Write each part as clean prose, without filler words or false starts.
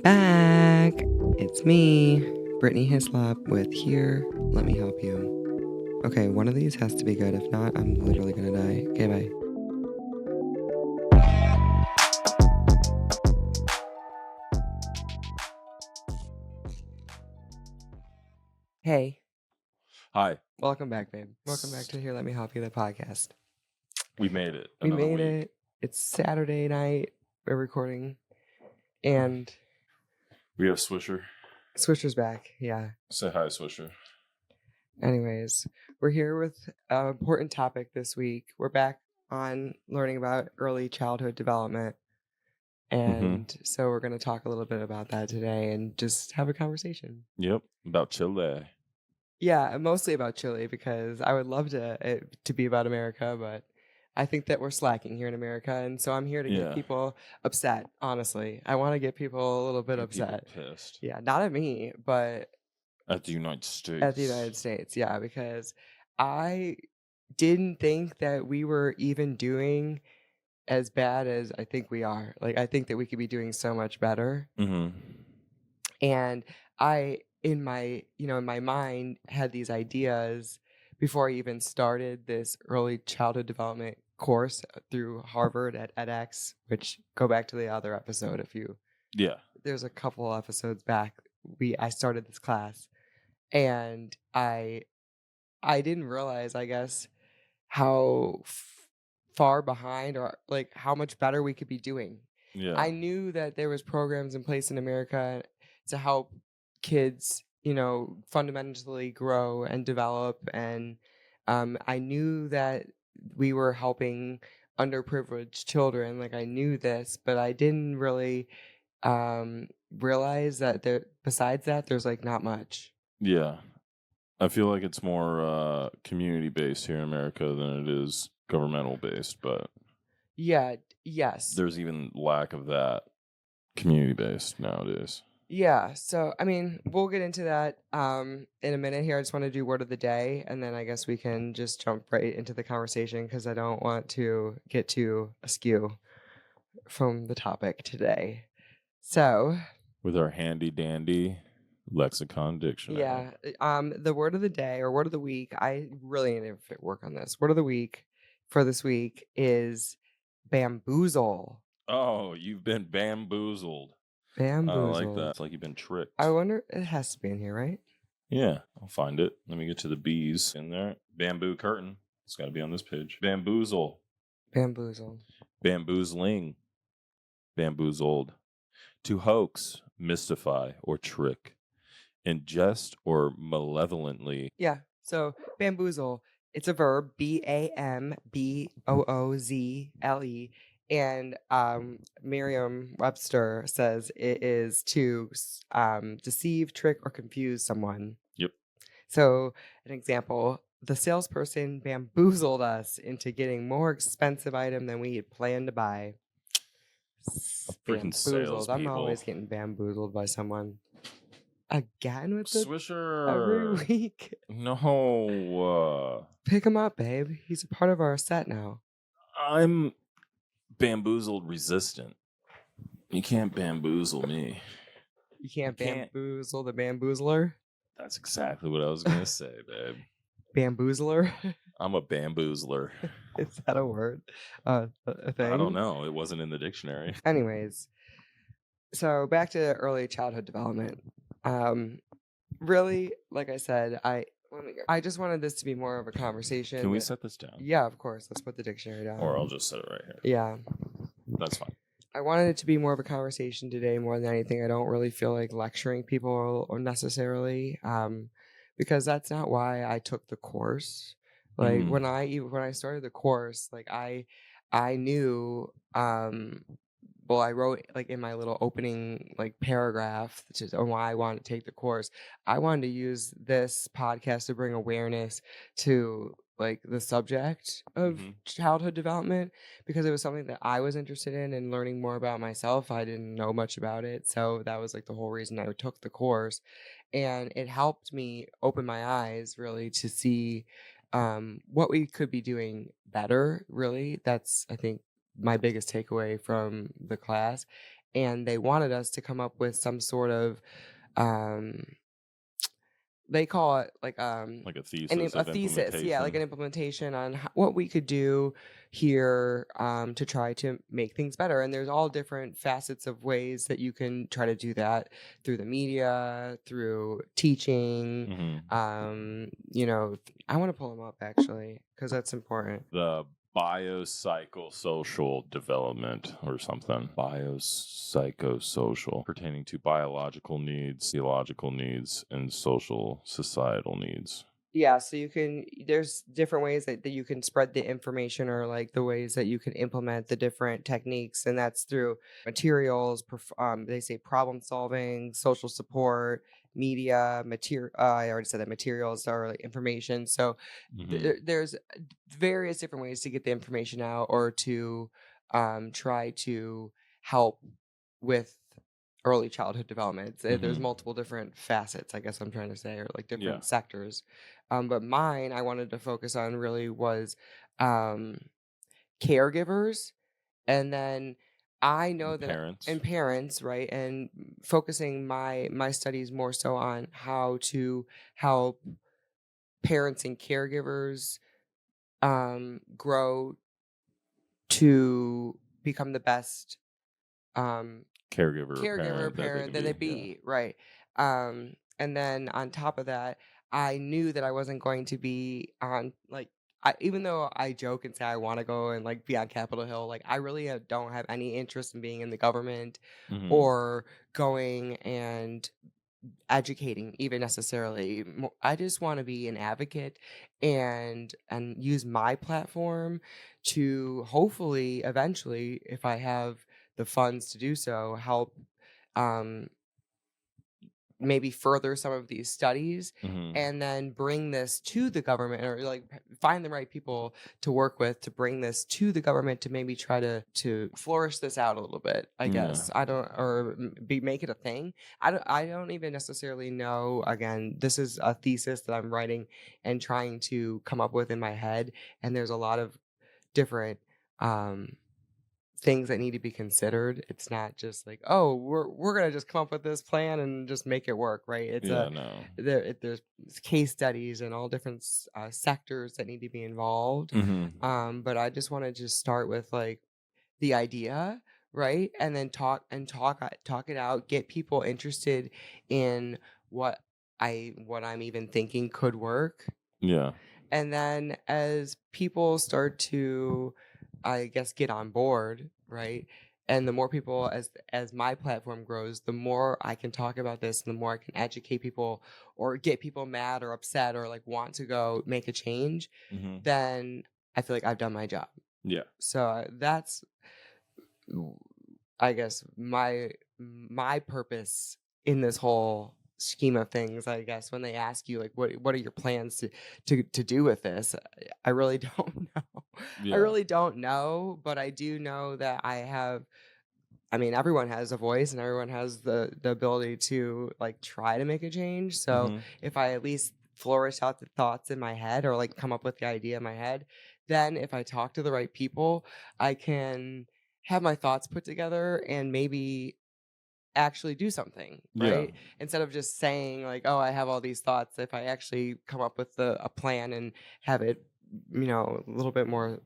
back. It's me, Brittany Hislop with Here. Let me help you. Okay, one of these has to be good. If not, I'm literally gonna die. Okay, bye. Hey, Hi, welcome back, babe. Welcome back to Here. Let me help you, the podcast. we made it. We Another made week. it. It's Saturday night. We're recording, and We have Swisher. Swisher's back. Yeah. Say hi, Swisher. Anyways, we're here with an important topic this week. We're back on learning about early childhood development. And so we're going to talk a little bit about that today and just have a conversation. Yep, about Chile. Yeah, mostly about Chile because I would love it to be about America, but I think that we're slacking here in America. And so I'm here to get people upset, honestly. I want to get people a little bit upset. Pissed. Yeah, not at me, but at the United States. At the United States, yeah, because I didn't think that we were even doing as bad as I think we are. Like, I think that we could be doing so much better. And I, in my mind, had these ideas before I even started this early childhood development course through Harvard at edX, which go back to the other episode if you. Yeah. There's a couple episodes back. I started this class, and I didn't realize, I guess, how far behind or like how much better we could be doing. Yeah. I knew that there was programs in place in America to help kids, fundamentally grow and develop. And I knew that we were helping underprivileged children. Like, I knew this, but I didn't really realize that besides that, there's like not much. Yeah. I feel like it's more community-based here in America than it is governmental-based, but yeah, yes. There's even lack of that community-based nowadays. Yeah, so, I mean, we'll get into that in a minute here. I just want to do word of the day, and then I guess we can just jump right into the conversation because I don't want to get too askew from the topic today. So, with our handy-dandy lexicon dictionary. Yeah, the word of the day or word of the week, I really need to work on this. Word of the week for this week is bamboozle. Oh, you've been bamboozled. Bamboozled. I like that. It's like you've been tricked. I wonder, it has to be in here, right? Yeah, I'll find it. Let me get to the B's in there. Bamboo curtain. It's got to be on this page. Bamboozle. Bamboozle. Bamboozling. Bamboozled. To hoax, mystify, or trick. Ingest or malevolently. Yeah, so bamboozle, it's a verb, B-A-M-B-O-O-Z-L-E. And Merriam-Webster says it is to deceive, trick, or confuse someone. Yep. So an example, the salesperson bamboozled us into getting more expensive item than we had planned to buy. Freaking salespeople. I'm always getting bamboozled by someone. Again with the Swisher every week. No. Pick him up, babe. He's a part of our set now. I'm bamboozled resistant. You can't bamboozle me. You can't bamboozle the bamboozler? That's exactly what I was going to say, babe. Bamboozler? I'm a bamboozler. Is that a word? A thing? I don't know. It wasn't in the dictionary. Anyways, so back to early childhood development. Really, like I said, I just wanted this to be more of a conversation. Can we set this down? Yeah, of course. Let's put the dictionary down. Or I'll just set it right here. Yeah. That's fine. I wanted it to be more of a conversation today more than anything. I don't really feel like lecturing people or necessarily, because that's not why I took the course. Like when I started the course, like I knew, well, I wrote like in my little opening like paragraph just on why I wanted to take the course. I wanted to use this podcast to bring awareness to like the subject of childhood development because it was something that I was interested in and learning more about myself. I didn't know much about it. So that was like the whole reason I took the course. And it helped me open my eyes really to see what we could be doing better, really. That's, I think, my biggest takeaway from the class. and they wanted us to come up with some sort of um they call it like Like a an thesis a of thesis, yeah, like implementation. an implementation on what we could do here to try to make things better. And there's all different facets of ways that you can try to do that through the media, through teaching. Hmm. I want to pull them up actually because that's important. The biopsychosocial development or something. Biopsychosocial, pertaining to biological needs, theological needs, and social societal needs. Yeah, so there's different ways that you can spread the information or like the ways that you can implement the different techniques. And that's through materials, they say problem solving, social support, media, I already said that materials are like information. So there's various different ways to get the information out or to try to help with early childhood development. There's multiple different facets, I guess I'm trying to say, or like Yeah. different sectors. But mine, I wanted to focus on really was um, caregivers, and then I know that Parents. and parents, right, and focusing my studies more so on how to help parents and caregivers grow to become the best um, Caregiver or caregiver parent parent that they be, right. And then on top of that, I knew that I wasn't going to be on like even though I joke and say I want to go and like be on Capitol Hill, like I really don't have any interest in being in the government Mm-hmm. or going and educating even necessarily. I just want to be an advocate and use my platform to hopefully eventually, if I have the funds to do so, help um maybe further some of these studies Mm-hmm. and then bring this to the government or like find the right people to work with to bring this to the government to maybe try to flourish this out a little bit, I guess. I don't or be make it a thing. I don't even necessarily know. Again, this is a thesis that I'm writing and trying to come up with in my head, and there's a lot of different um things that need to be considered. It's not just like, oh, we're gonna just come up with this plan and just make it work, right? No. There's case studies and all different sectors that need to be involved. Mm-hmm. But I just want to just start with like the idea, right, and then talk it out, get people interested in what I'm even thinking could work. Yeah. And then as people start to, I guess, get on board, right? And the more people as my platform grows, the more I can talk about this and the more I can educate people or get people mad or upset or like want to go make a change, Mm-hmm. then I feel like I've done my job. Yeah. So that's I guess my purpose in this whole scheme of things, I guess, when they ask you like what are your plans to do with this, I really don't know. I Yeah. really don't know, but I do know that I mean, everyone has a voice and everyone has the ability to like try to make a change. So Mm-hmm. if I at least flourish out the thoughts in my head or like come up with the idea in my head, then if I talk to the right people, I can have my thoughts put together and maybe actually do something, Yeah. right? Instead of just saying like, "Oh, I have all these thoughts." If I actually come up with a plan and have it, a little bit more,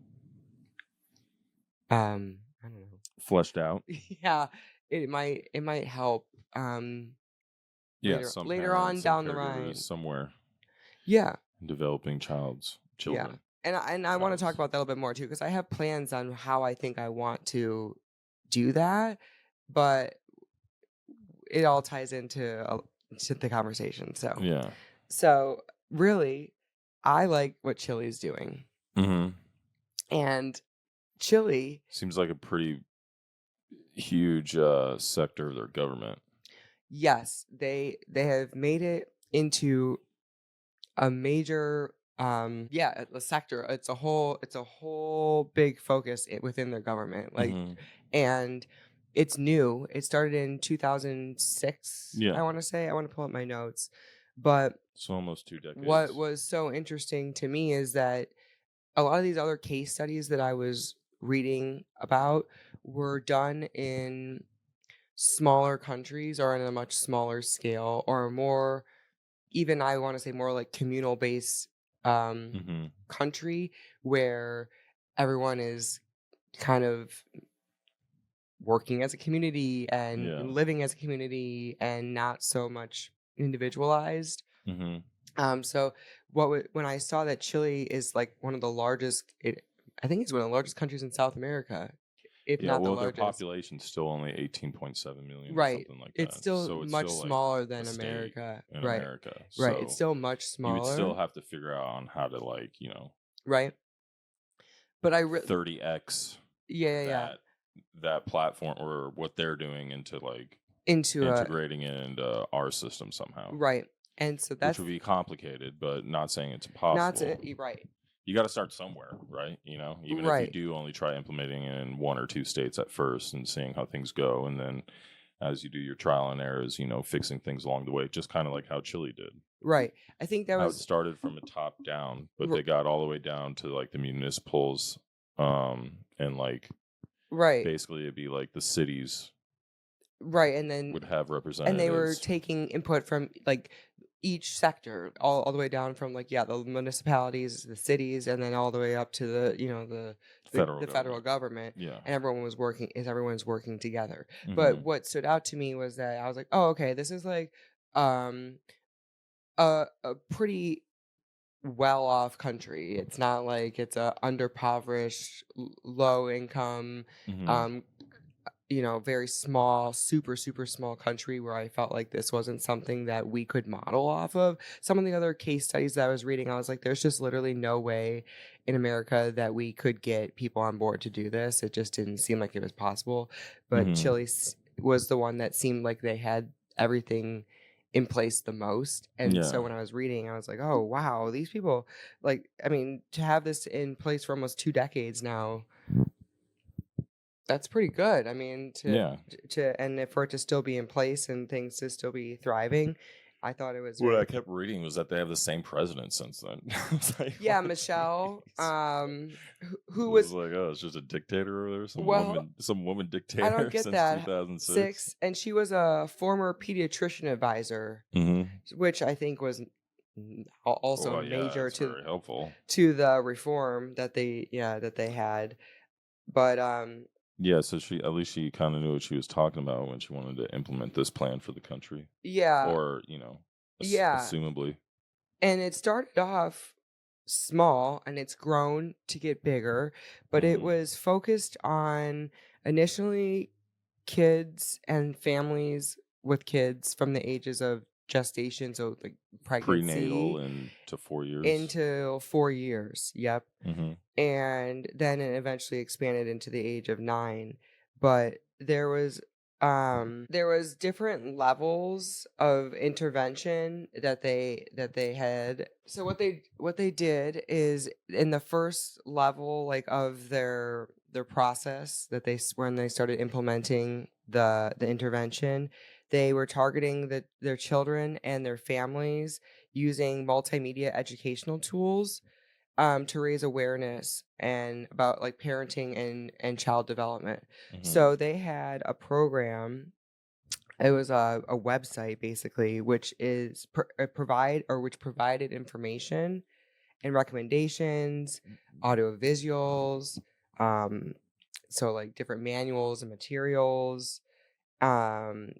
I don't know. Fleshed out. Yeah, it might help. Yeah. Later Some later on parents and down the caregivers line. somewhere Yeah, developing yeah. children. And I want to talk about that a little bit more too, because I have plans on how I think I want to do that, but it all ties into to the conversation. Yeah. So really, I like what Chile's doing, Mm-hmm. and Chile, Seems like a pretty huge sector of their government. yes, they have made it into a major a sector. It's a whole big focus within their government, like, Mm-hmm. and it's new. It started in 2006, Yeah. I want to pull up my notes, but So almost 2 decades. what was so interesting to me is that a lot of these other case studies that I was reading about were done in smaller countries are on a much smaller scale or more, even I want to say more like communal based Mhm. country where everyone is kind of working as a community and Yeah. living as a community and not so much individualized. Mhm. So when I saw that Chile is like one of the largest, I think it's one of the largest countries in South America, if Yeah, not the well, their largest. population's still only 18.7 million or Right. something like It's that. still So it's much still like smaller a than state America. in Right. America. Right. It's So still much you would still smaller. have to figure out on how to like, Right. But I 30x yeah, yeah, yeah. that platform or what they're doing into like Into a integrating it into our system somehow, right. And so which that's would be complicated, but not saying it's not impossible. right. You got to start somewhere, right? Even if you Right. do only try implementing it in one or two states at first and seeing how things go, and then as you do your trial and errors, fixing things along the way, just kind of like how Chile did. Right. I think that How it was started from a top down, but r- they got all the way down to like the municipals, and like right. basically it'd be like the cities Right. And then would have and they were representatives. taking input from like each sector all the way down from like the municipalities, the cities, and then all the way up to Federal the federal government. government. Yeah. And everyone's working together. But Mm-hmm. what stood out to me was that I was like, oh, okay, this is like um a pretty well off country. It's not like it's a underpoverished, low income, Mm-hmm. um, very small, super, super small country where I felt like this wasn't something that we could model off of. Some of the other case studies that I was reading, I was like, there's just literally no way in America that we could get people on board to do this. It just didn't seem like it was possible. But Mm-hmm. Chile was the one that seemed like they had everything in place the most. And so Yeah. when I was reading, I was like, oh, wow, these people, like, I mean, to have this in place for almost 2 decades now, that's pretty good. I mean, Yeah. for it to still be in place and things to still be thriving, I thought it was What I very kept reading was that they have the same president since then. I was like, yeah, what? Michelle, who It was was like, oh, it's just a dictator over there, well, some woman I don't dictator get since that 2006. 6, and she was a former pediatrician advisor, Mm-hmm. which I think was also Well, yeah, major it's very helpful. to the reform that they had, but Yeah, so she kind of knew what she was talking about when she wanted to implement this plan for the country, yeah, or yeah. assumably. And it started off small and it's grown to get bigger, but it Mm-hmm. was focused on initially kids and families with kids from the ages of gestation, so like Prenatal pregnancy, and to 4 years. into 4 years. Yep. Mm-hmm. And then it eventually expanded into the age of 9. But there was different levels of intervention that they had. So what they did is in the first level like of their process that when they started implementing the intervention, they were targeting their children and their families using multimedia educational tools to raise awareness and about like parenting and child development. Mm-hmm. So they had a program. It was a website basically, which is which provided information and recommendations, audio visuals, um, so like different manuals and materials, um,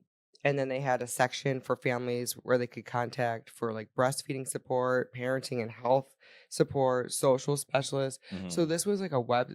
and then they had a section for families where they could contact for like breastfeeding support, parenting and health support, social specialists. Mm-hmm. So this was like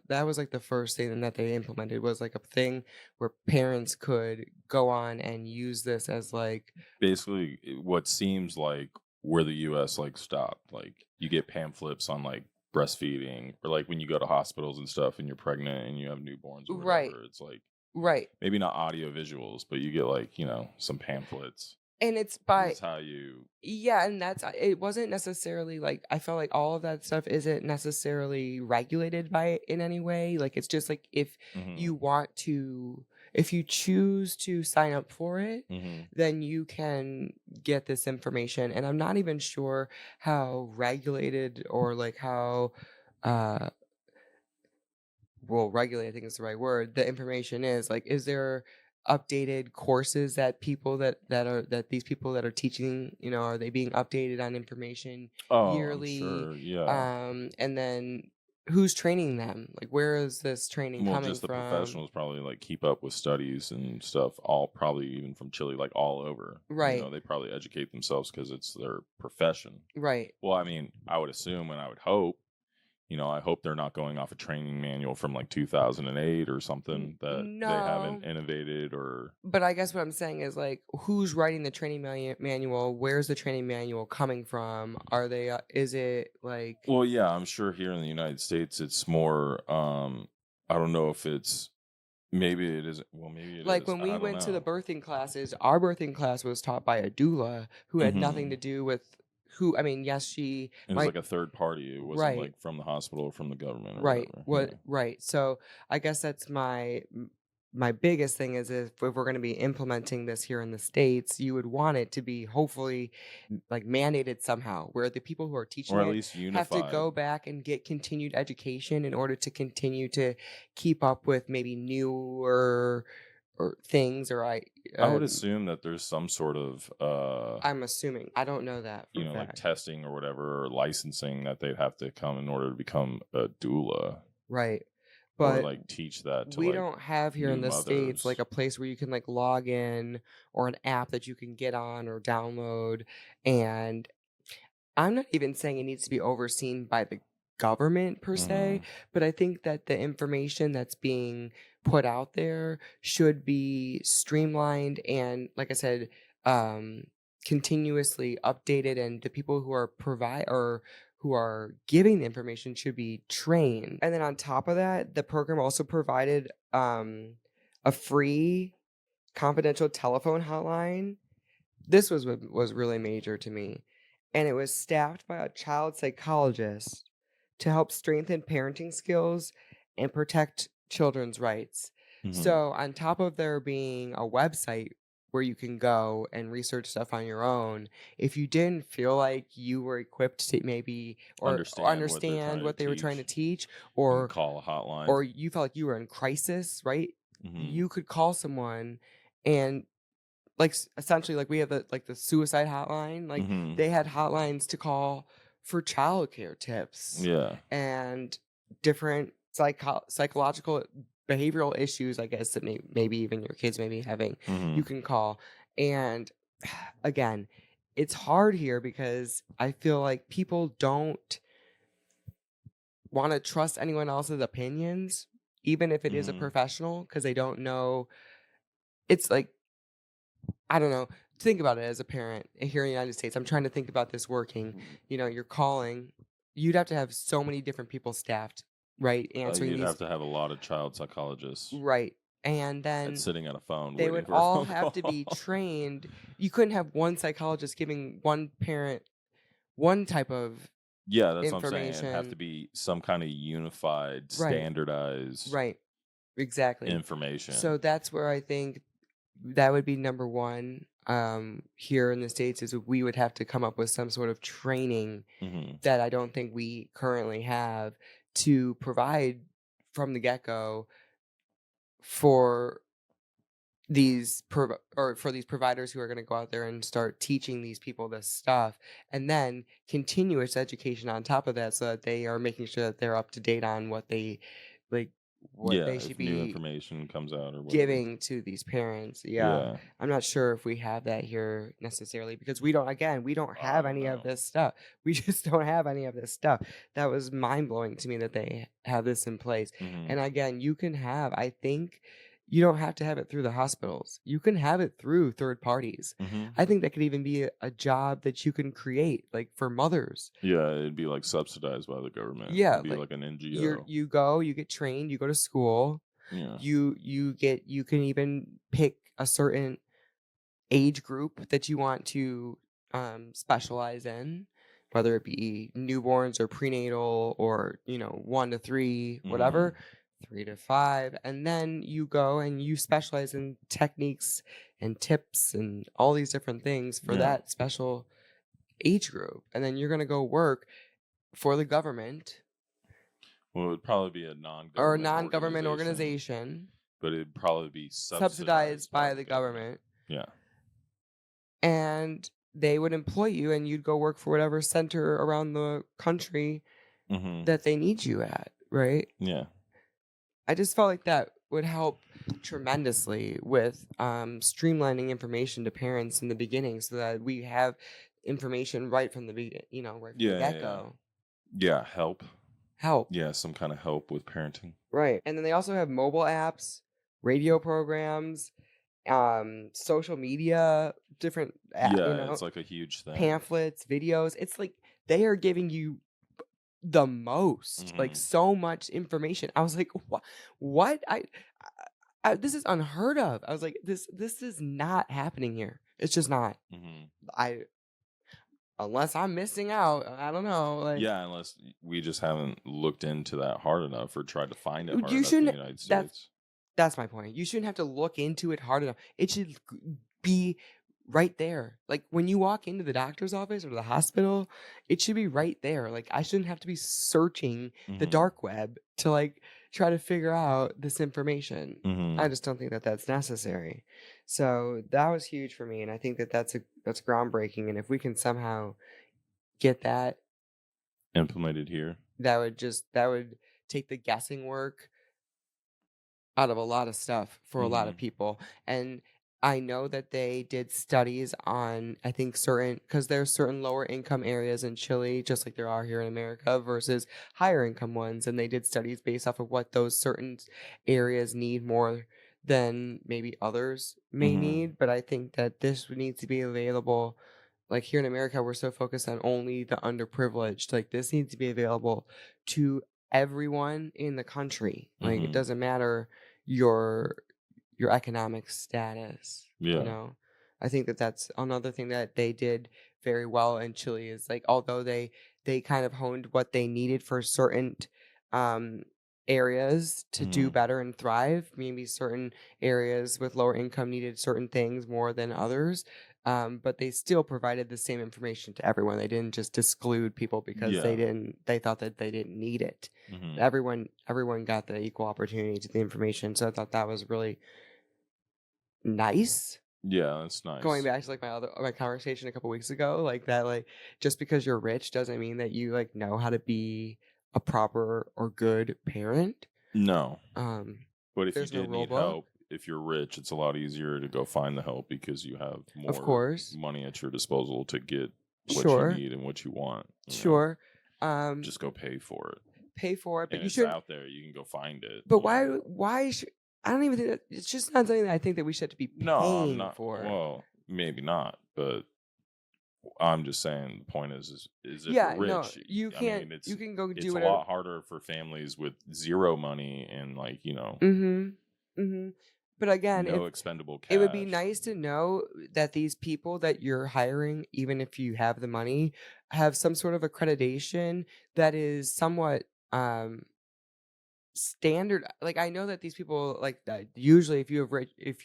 that was like the first thing that they implemented, was like a thing where parents could go on and use this as like Basically, what seems like where the U.S. like stopped. Like you get pamphlets on like breastfeeding, or like when you go to hospitals and stuff, and you're pregnant and you have newborns or right, whatever. It's like right. maybe not audio visuals, but you get like some pamphlets. And it's This by is how you. yeah, and that's it wasn't necessarily like I felt like all of that stuff isn't necessarily regulated by it in any way. Like it's just like Mm-hmm. if you choose to sign up for it, Mm-hmm. then you can get this information. And I'm not even sure how regulated or like how uh well regulated I think is the right word, the information is. Like is there updated courses that these people that are teaching, are they being updated on information Oh, I'm yearly? sure. Yeah. And then who's training them? Like, where is this training Well, coming just the from? professionals probably like keep up with studies and stuff, all probably even from Chile, like all over. Right, They probably educate themselves because it's their profession. right. Well, I mean, I would assume and I would hope, I hope they're not going off a training manual from like 2008 or something that they haven't No, innovated or. but I guess what I'm saying is, like, who's writing the training manual? Where's the training manual coming from? Are they? Is it like? Well, yeah, I'm sure here in the United States it's more. I don't know if it's. Maybe it isn't. Well, maybe it Like is. when we I don't went to the know. birthing classes, our birthing class was taught by a doula who had nothing Hmm. to do with who. I mean, yes, she It was might. like a third party. It wasn't Right, like from the hospital or from the government or right. whatever. What? Yeah. Right. So I guess that's my biggest thing is if we're going to be implementing this here in the States, you would want it to be hopefully like mandated somehow, where the people who are Or teaching at it least have to unified. go back and get continued education in order to continue to keep up with maybe newer or things or I would um assume that there's some sort of I'm assuming. I don't know that for a like fact. testing or whatever or licensing that they'd have to come in order to become a doula Right. or But like teach that to we like don't have here new in the States like mothers. a place where you can like log in or an app that you can get on or download. And I'm not even saying it needs to be overseen by the government per se, Hmm. but I think that the information that's being put out there should be streamlined and, like I said, um, continuously updated. And the people who are who are giving the information should be trained. And then on top of that, the program also provided a free confidential telephone hotline. This was what was really major to me, and it was staffed by a child psychologist to help strengthen parenting skills and protect children's rights. Hmm. So, on top of there being a website where you can go and research stuff on your own, if you didn't feel like you were equipped to maybe or Understand what they're understand trying to what they were trying to teach. teach, You can or call a hotline. or you felt like you were in crisis, right? Hmm. You could call someone and like essentially like we have the suicide hotline, like Hmm. they had hotlines to call for childcare tips Yeah. and different psychological behavioral issues, I guess, that maybe even your kids may be having. Hmm. You can call. And again, it's hard here because I feel like people don't want to trust anyone else's opinions, even if it is a Hmm. professional, because they don't know. It's like, I don't know. Think about it as a parent here in the United States. I'm trying to think about this working. You're calling. You'd have to have so many different people staffed, right? Answering You'd these, have to have a lot of child psychologists right? And and then sitting at a phone they waiting would for a all phone have to be call. trained. You couldn't have one psychologist giving one parent one type of Yeah, that's what I'm saying. It'd have to information. be some kind of unified, Right, standardized right, exactly. information. So that's where I think that would be number one here in the States is we would have to come up with some sort of training Hmm. that I don't think we currently have to provide from the get-go for or for these providers who are going to go out there and start teaching these people this stuff, and then continuous education on top of that so that they are making sure that they're up to date on like what Yeah, they should if new be information comes out or whatever. giving to these parents. Yeah. Yeah, I'm not sure if we have that here necessarily because we don't I have don't any of know. this stuff. We just don't have any of this stuff. That was mind blowing to me that they have this in place. Hmm. And again, I think you don't have to have it through the hospitals. You can have it through third parties. Hmm. I think that could even be a job that you can create, like for mothers. Yeah, it'd be like subsidized by the government. Yeah, It'd be like like an NGO. you get trained, you go to school, Yeah. you can even pick a certain age group that you want to specialize in, whether it be newborns or prenatal or 1 to 3, Hmm. whatever, 3 to 5, and then you go and you specialize in techniques and tips and all these different things for Yeah. that special age group, and then you're gonna go work for the government Well, it would probably be a or a non-government non-government organization. organization. But it'd probably be subsidized by the government. Yeah. And they would employ you and you'd go work for whatever center around the country that they need you at, right? Yeah. I just felt like that would help tremendously with streamlining information to parents in the beginning so that we have information right from the beginning, right from the get-go. Yeah, help. Help. Yeah, some kind of help with parenting. Right. And then they also have mobile apps, radio programs, social media, different it's like a huge thing. pamphlets, videos. It's like they are giving you the most, like so much information. I was like, what? I this is unheard of. I was like, this is not happening here. It's just not. Unless I'm missing out, I don't know. Like, yeah, unless we just haven't looked into that hard enough or tried to find it hard you enough in the shouldn't. United States. That's my point. You shouldn't have to look into it hard enough. It should be right there. Like when you walk into the doctor's office or the hospital, it should be right there. Like I shouldn't have to be searching the dark web to like try to figure out this information. I just don't think that that's necessary. So that was huge for me, and I think that that's groundbreaking. And if we can somehow get that implemented here, that would take the guessing work out of a lot of stuff for a lot of people. And I know that they did studies on, I think because there's certain lower income areas in Chile, just like there are here in America, versus higher income ones. And they did studies based off of what those certain areas need more than maybe others may need. But I think that this needs to be available. Like here in America, we're so focused on only the underprivileged. Like this needs to be available to everyone in the country. Like it doesn't matter your economic status. I think that that's another thing that they did very well in Chile is like although they kind of honed what they needed for certain areas to do better and thrive. Maybe certain areas with lower income needed certain things more than others. But they still provided the same information to everyone. They didn't just exclude people because they thought that they didn't need it. Everyone got the equal opportunity to the information. So I thought that was really nice. Yeah, that's nice. Going back to like my conversation a couple weeks ago, like that, like just because you're rich doesn't mean that you like know how to be a proper or good parent. No. But if you did need help, if you're rich, it's a lot easier to go find the help because you have more money at your disposal to get what you need and what you want. Sure. Just go pay for it. But and it's out there. You can go find it. But why should I don't even think that it's just not something that I think that we should have to be paying for. Well, maybe not, but I'm just saying the point is if you're rich, no, you can't. You can go do it. It's a lot harder for families with zero money and But again, no expendable cash. It would be nice to know that these people that you're hiring, even if you have the money, have some sort of accreditation that is somewhat standard. Like I know that these people like that usually if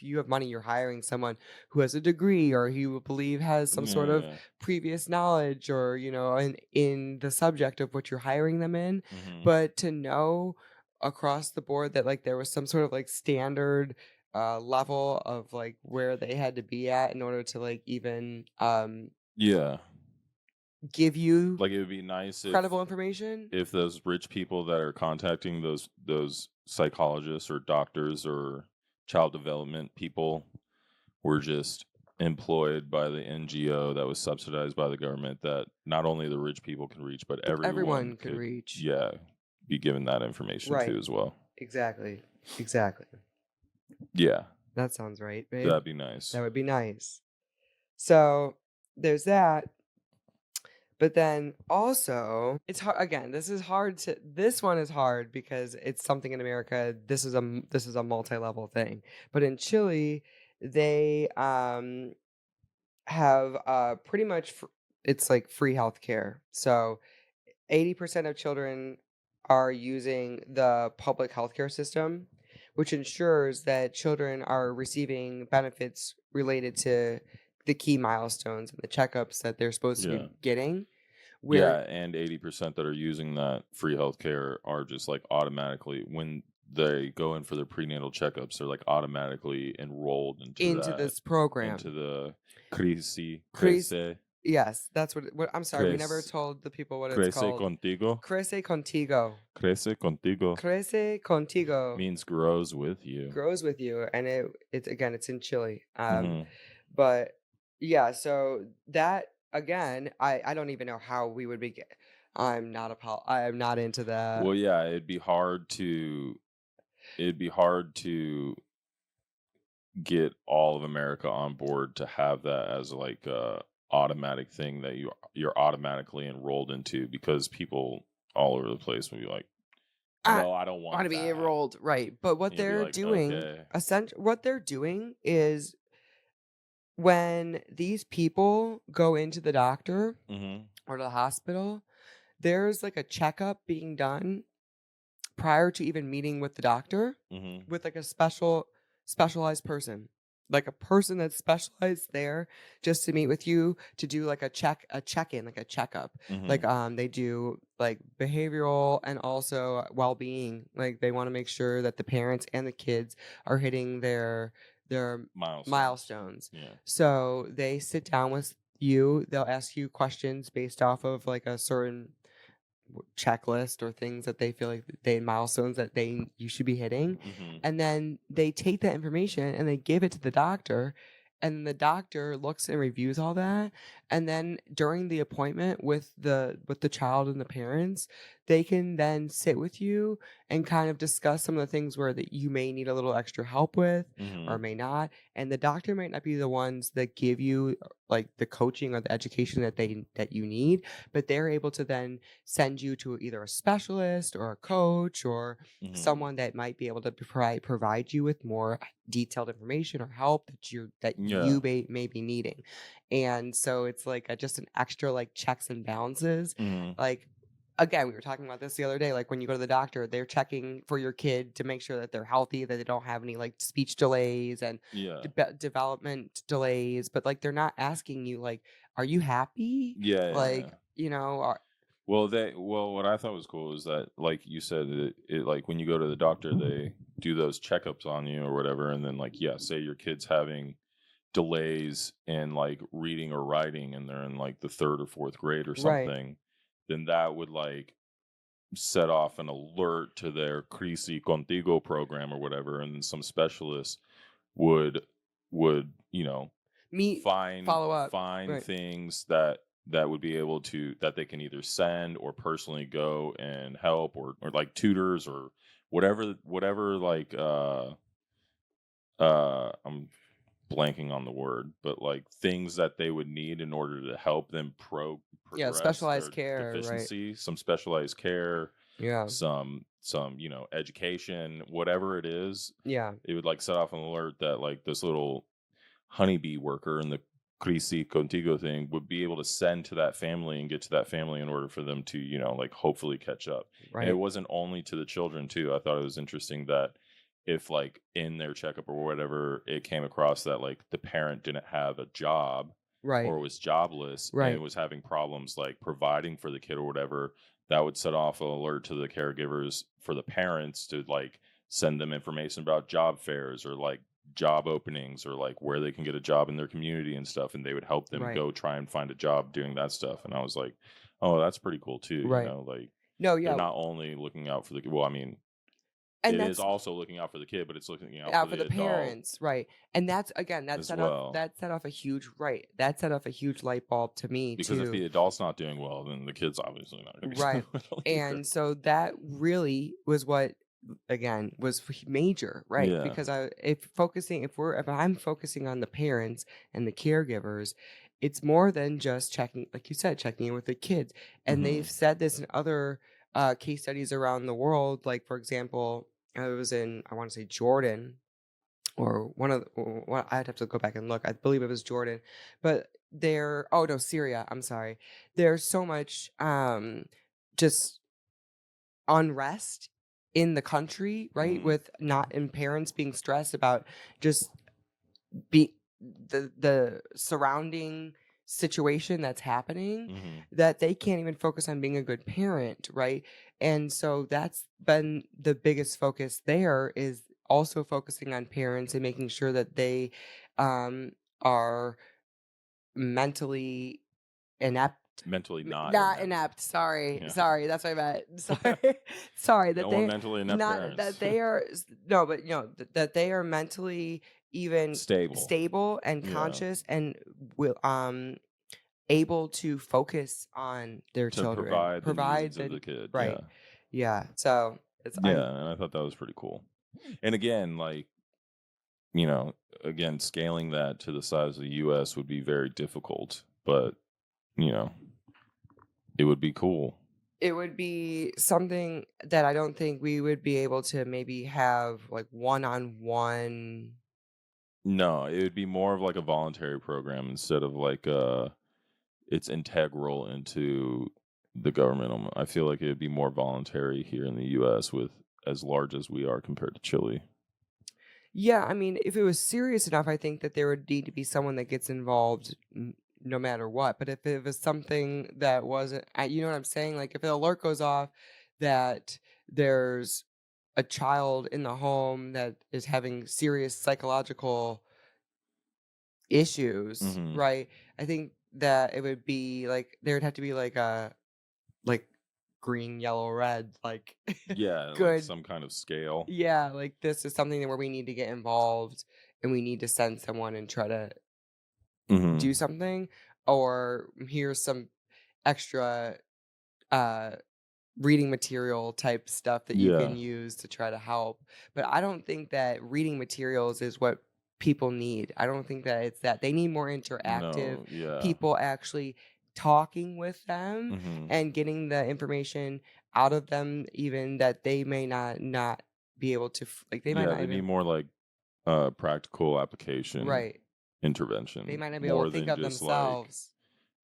you have money, you're hiring someone who has a degree or who you believe has some sort of previous knowledge or in the subject of what you're hiring them in. But to know across the board that like there was some sort of like standard level of like where they had to be at in order to like even give you like it would be nice credible information if those rich people that are contacting those psychologists or doctors or child development people were just employed by the NGO that was subsidized by the government, that not only the rich people can reach but everyone could reach. Be given that information too as well. Exactly. Yeah, that sounds right, babe. That'd be nice. That would be nice. So there's that. But then also, it's hard. Again, this one is hard because it's something in America. This is a multi-level thing. But in Chile, they have pretty much it's like free healthcare. So 80% of children are using the public healthcare system, which ensures that children are receiving benefits related to the key milestones and the checkups that they're supposed to be getting. And 80% that are using that free healthcare are just like automatically, when they go in for their prenatal checkups, they're like automatically enrolled into this program. into the crisi Chris, crece yes, that's what I'm sorry, we never crece told the people what it's crece called. contigo. Crece contigo. Crece contigo Crece contigo means grows with you. grows with you, and it's again, it's in Chile. Hmm. But yeah, so that again, I don't even know how we would begin. I'm not into that. Well, yeah, it'd be hard to get all of America on board to have that as like a automatic thing that you're automatically enrolled into, because people all over the place will be like, I no, I don't want want to be that. enrolled, right? But what And you'll be they're like, doing, okay. what they're doing is when these people go into the doctor Hmm. or the hospital, there's like a checkup being done prior to even meeting with the doctor Hmm. with like a specialized person, like a person that's specialized there just to meet with you to do like a check-in, like a checkup. Hmm. Like they do like behavioral and also well-being. Like they want to make sure that the parents and the kids are hitting their milestones. Yeah. So they sit down with you, they'll ask you questions based off of like a certain checklist or things that they feel like they milestones that you should be hitting, Hmm. and then they take that information and they give it to the doctor, and the doctor looks and reviews all that, and then during the appointment with the child and the parents, they can then sit with you and kind of discuss some of the things where that you may need a little extra help with or Hmm. may not, and the doctor might not be the ones that give you like the coaching or the education that you need, but they're able to then send you to either a specialist or a coach or Hmm. someone that might be able to provide you with more detailed information or help that Yeah. you may be needing. And so it's like just an extra like checks and balances. Hmm. Like again, we were talking about this the other day. Like when you go to the doctor, they're checking for your kid to make sure that they're healthy, that they don't have any like speech delays and Yeah. development delays. But like they're not asking you like, are you happy? Yeah. Yeah. Like, are, Well, what I thought was cool is that, like you said, it like when you go to the doctor, they do those checkups on you or whatever, and then like, yeah, say your kid's having delays in like reading or writing, and they're in like the third or fourth grade or right. something, then that would like set off an alert to their Crisi Contigo program or whatever, and then some specialists would would Meet, follow up. find Right. things that would be able to, that they can either send or personally go and help, or like tutors or whatever like I'm blanking on the word, but like things that they would need in order to help them Yeah, progress specialized their care, right. deficiency, some specialized care, Yeah. some education, whatever it is. Yeah. It would like set off an alert that like this little honeybee worker in the Crisi Contigo thing would be able to send to that family and get to that family in order for them to, like hopefully catch up. And it Right. wasn't only to the children too. I thought it was interesting that if like in their checkup or whatever, it came across that like the parent didn't have a job Right. or was jobless Right. and was having problems like providing for the kid or whatever, that would set off an alert to the caregivers for the parents to like send them information about job fairs or like job openings or like where they can get a job in their community and stuff, and they would help them Right. go try and find a job doing that stuff. And I was like, oh, that's pretty cool too. Right. Like No, they're yeah. not only looking out for the, well, I mean, And it is that's also looking out for the kid, but it's looking out for out for the the adult parents, right. And that's again, as well. that set off a huge right. That set off a huge light bulb to me Because if too. the adult's not doing well, then the kid's obviously not going to be Right. doing well either. And so that really was what again was major, right? Yeah. Because if I'm focusing on the parents and the caregivers, it's more than just checking, like you said, checking in with the kids. And Mhm. they've said this in other case studies around the world. Like for example, I was in, I want to say Jordan, or I'd have to go back and look. I believe it was Jordan, but oh no, Syria. I'm sorry. There's so much just unrest in the country, right? Mhm. With not and parents being stressed about just be the surrounding situation that's happening Mm-hmm. that they can't even focus on being a good parent, right? And so that's been the biggest focus there, is also focusing on parents and making sure that they are mentally inept. Mentally not Not inept. inept. Sorry, Yeah. sorry. That's what I meant. Sorry, sorry. You That don't want they mentally inept not parents. that they are no, but that they are mentally even Stable. stable and Yeah. conscious and will able to focus on their To children, provide the provide needs of the the kid. right. Yeah. Yeah. So it's Yeah. And I thought that was pretty cool. And again, like, you know, again, scaling that to the size of the US would be very difficult, but, you know, it would be cool. it would be something that I don't think we would be able to maybe have like one-on-one. No, it would be more of like a voluntary program instead of like it's integral into the government. I feel like it would be more voluntary here in the US with as large as we are compared to Chile. Yeah, I mean, if it was serious enough, I think that there would need to be someone that gets involved no matter what. But if it was something that wasn't, you know what I'm saying? Like if an alert goes off that there's a child in the home that is having serious psychological issues, Mm-hmm. right? I think that it would be like there would have to be like a like green, yellow, red, like Yeah, like good. some kind of scale. Yeah, like this is something where we need to get involved and we need to send someone and try to Mm-hmm. do something, or here's some extra uh reading material type stuff that you Yeah. can use to try to help. But I don't think that reading materials is what people need. I don't think that it's that. They need more interactive No, yeah. people actually talking with them Mm-hmm. and getting the information out of them, even that they may not be able to like they might Yeah, not they need even more like practical application right. They intervention might not be able more to think than of just like, themselves.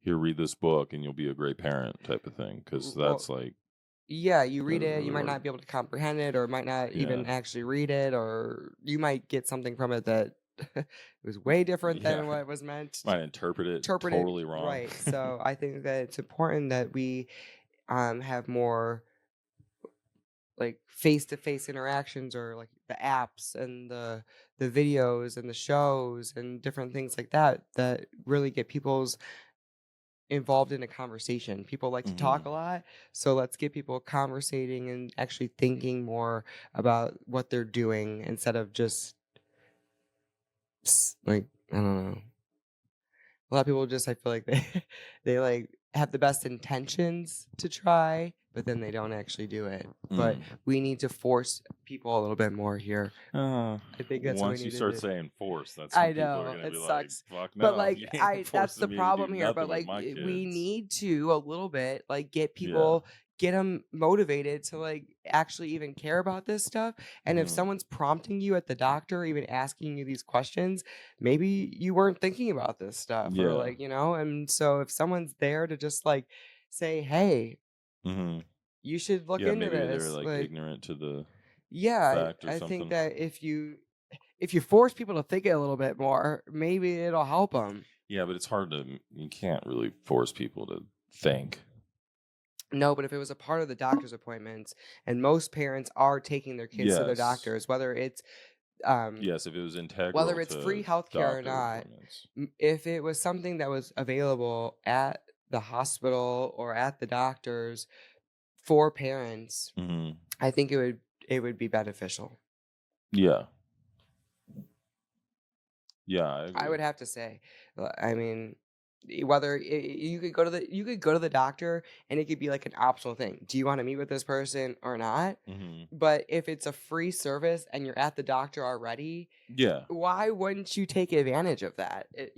here, read this book and you'll be a great parent type of thing. Because Well, that's like, yeah, you that read doesn't it, you really might work. not be able to comprehend it, or might not Yeah. even actually read it, or you might get something from it that was way different Yeah. than what was meant to Might interpret it interpret it totally wrong. right. So I think that it's important that we have more like face-to-face interactions, or like the apps and the videos and the shows and different things like that that really get people's involved in a conversation. People like to Mm-hmm. talk a lot, so let's get people conversating and actually thinking more about what they're doing instead of just like I don't know. A lot of people just I feel like they they like have the best intentions to try, but then they don't actually do it. But we need to force people a little bit more here. I think that's what we Once you need to start do. saying force, that's when I people are know going to it be like, sucks, fuck but no, like you ain't that's the forcing me to do problem here. But nothing with like my we kids. need to a little bit like get Yeah. people get them motivated to like actually even care about this stuff. And if Mhm. someone's prompting you at the doctor, even asking you these questions, maybe you weren't thinking about this stuff, or Yeah. like and so if someone's there to just like say, hey, Mm-hmm. you should look Yeah, into maybe they're this, like like ignorant to the yeah, fact or I think something. that if you force people to think a little bit more, maybe it'll help them. Yeah, but it's hard to, you can't really force people to think. No, but if it was a part of the doctor's appointments, and most parents are taking their kids to their Yes. doctors, whether it's Yes, if it was whether integral it's to free healthcare or doctor not, appointments. if it was something that was available at the hospital or at the doctors for parents, Mm-hmm. I think it would be beneficial. Yeah. Yeah, I I agree. would have to say, I mean, whether you could go to the doctor and it could be like an optional thing. Do you want to meet with this person or not? Mm-hmm. But if it's a free service and you're at the doctor already, Yeah. why wouldn't you take advantage of that? It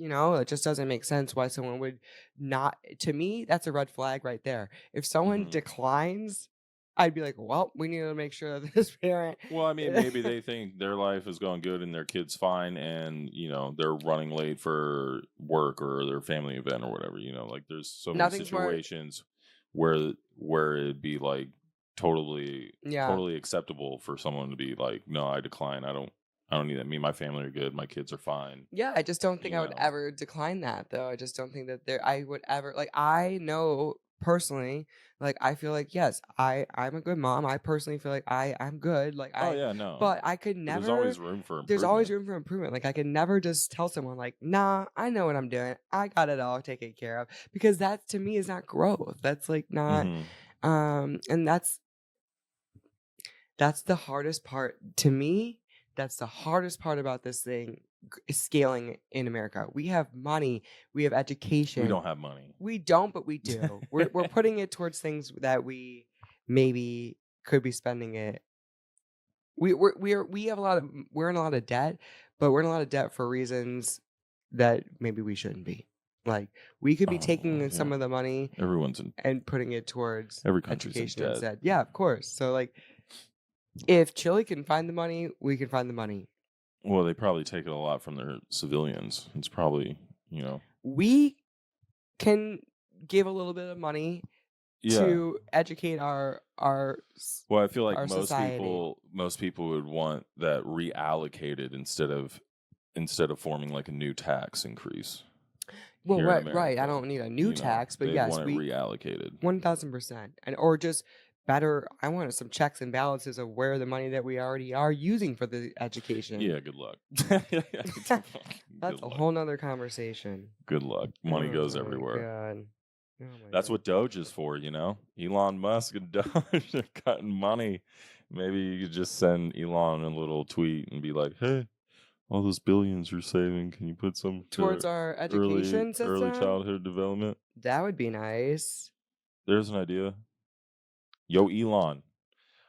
just doesn't make sense why someone would not. To me, that's a red flag right there. If someone Mm-hmm. declines, I'd be like, well, we need to make sure that this parent. Well, I mean, maybe they think their life is going good and their kid's fine, and they're running late for work or their family event or whatever. Like there's so many Nothing's more. situations where it'd be like totally Yeah. totally acceptable for someone to be like, no, I decline. I don't I don't need that. Me and my family are good. My kids are fine. Yeah, I just don't think You I would know. ever decline that, though. I just don't think that I would ever like. I know personally, like I feel like yes, I'm a good mom. I personally feel like I'm good. Like Oh yeah, no. but I could But there's never. always room for There's always improvement. room for improvement. Like I could never just tell someone like, nah, I know what I'm doing. I got it all taken care of because that to me is not growth. That's like not. Mm-hmm. And that's the hardest part to me. That's the hardest part about this thing is scaling in America. We have money, we have We education. don't have money. We don't, but we do. We're putting it towards things that we maybe could be spending it. We have a lot of we're in a lot of debt, but we're in a lot of debt for reasons that maybe we shouldn't be. Like we could be taking some Yeah. of the money Everyone's in. and putting it towards Every country's in education debt. instead. Yeah, of course. So like if Chile can find the money, we can find the money. Well, they probably take it a lot from their civilians. It's probably, We can give a little bit of money yeah. to educate our Well, I feel like our society. most people would want that reallocated instead of forming like a new tax increase. Well, here in right. I America, don't need a new tax, but they'd yes, want it we reallocated. 1000%, and or just better. I wanted some checks and balances of where the money that we already are using for the education. Yeah, good luck. That's a whole nother conversation. Good luck. Money goes everywhere. That's what Doge is for, Elon Musk and Doge are cutting money. Maybe you could just send Elon a little tweet and be like, "Hey, all those billions you're saving, can you put some towards our education system? Early childhood development?" That would be nice. There's an idea. Yo, Elon.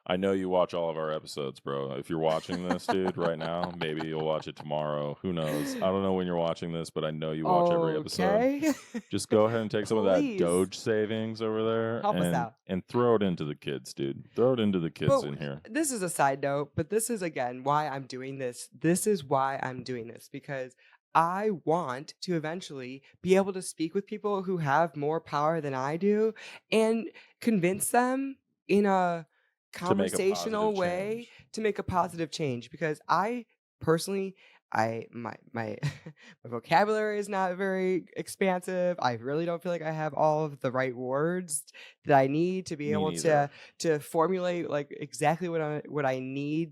I know you watch all of our episodes, bro. If you're watching this, dude, right now, maybe you'll watch it tomorrow. Who knows? I don't know when you're watching this, but I know you watch every episode. Just go ahead and take some of that Doge savings over there Help us out. and throw it into the kids, dude. Throw it into the kids in here. This is a side note, but this is, again, why I'm doing this. This is why I'm doing this, because I want to eventually be able to speak with people who have more power than I do and convince them in a conversational way to make a positive change, because I personally my my vocabulary is not very expansive. I really don't feel like I have all of the right words that I need to be able to formulate like exactly what I need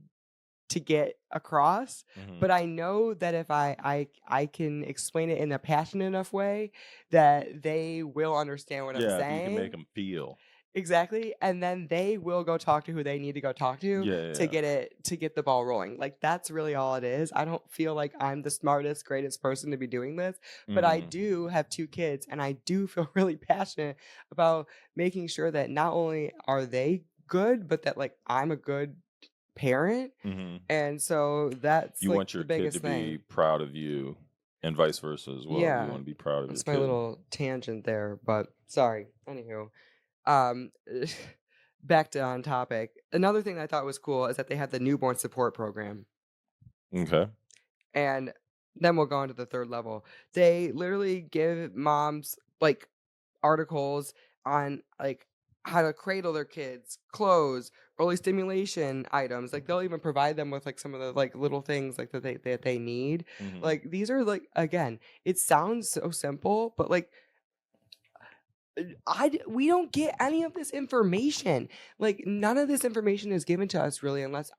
to get across. But I know that if I can explain it in a passionate enough way that they will understand what I'm saying. Yeah, you can make them feel. Exactly. And then they will go talk to who they need to go talk to to get the ball rolling. Like that's really all it is. I don't feel like I'm the smartest, greatest person to be doing this, but I do have 2 kids and I do feel really passionate about making sure that not only are they good, but that like I'm a good parent. And so that's you like want your the biggest kid to be proud of you and vice versa as well. Yeah. You want to be proud of that's your my kid. little tangent there, but sorry. Anywho. Back to on topic. Another thing I thought was cool is that they had the newborn support program. Okay. And then we'll go on to the 3rd level. They literally give moms like articles on like how to cradle their kids, clothes, early stimulation items. Like they'll even provide them with like some of the like little things like that they need. Like these are like, again, it sounds so simple, but like we don't get any of this information. Like none of this information is given to us really unless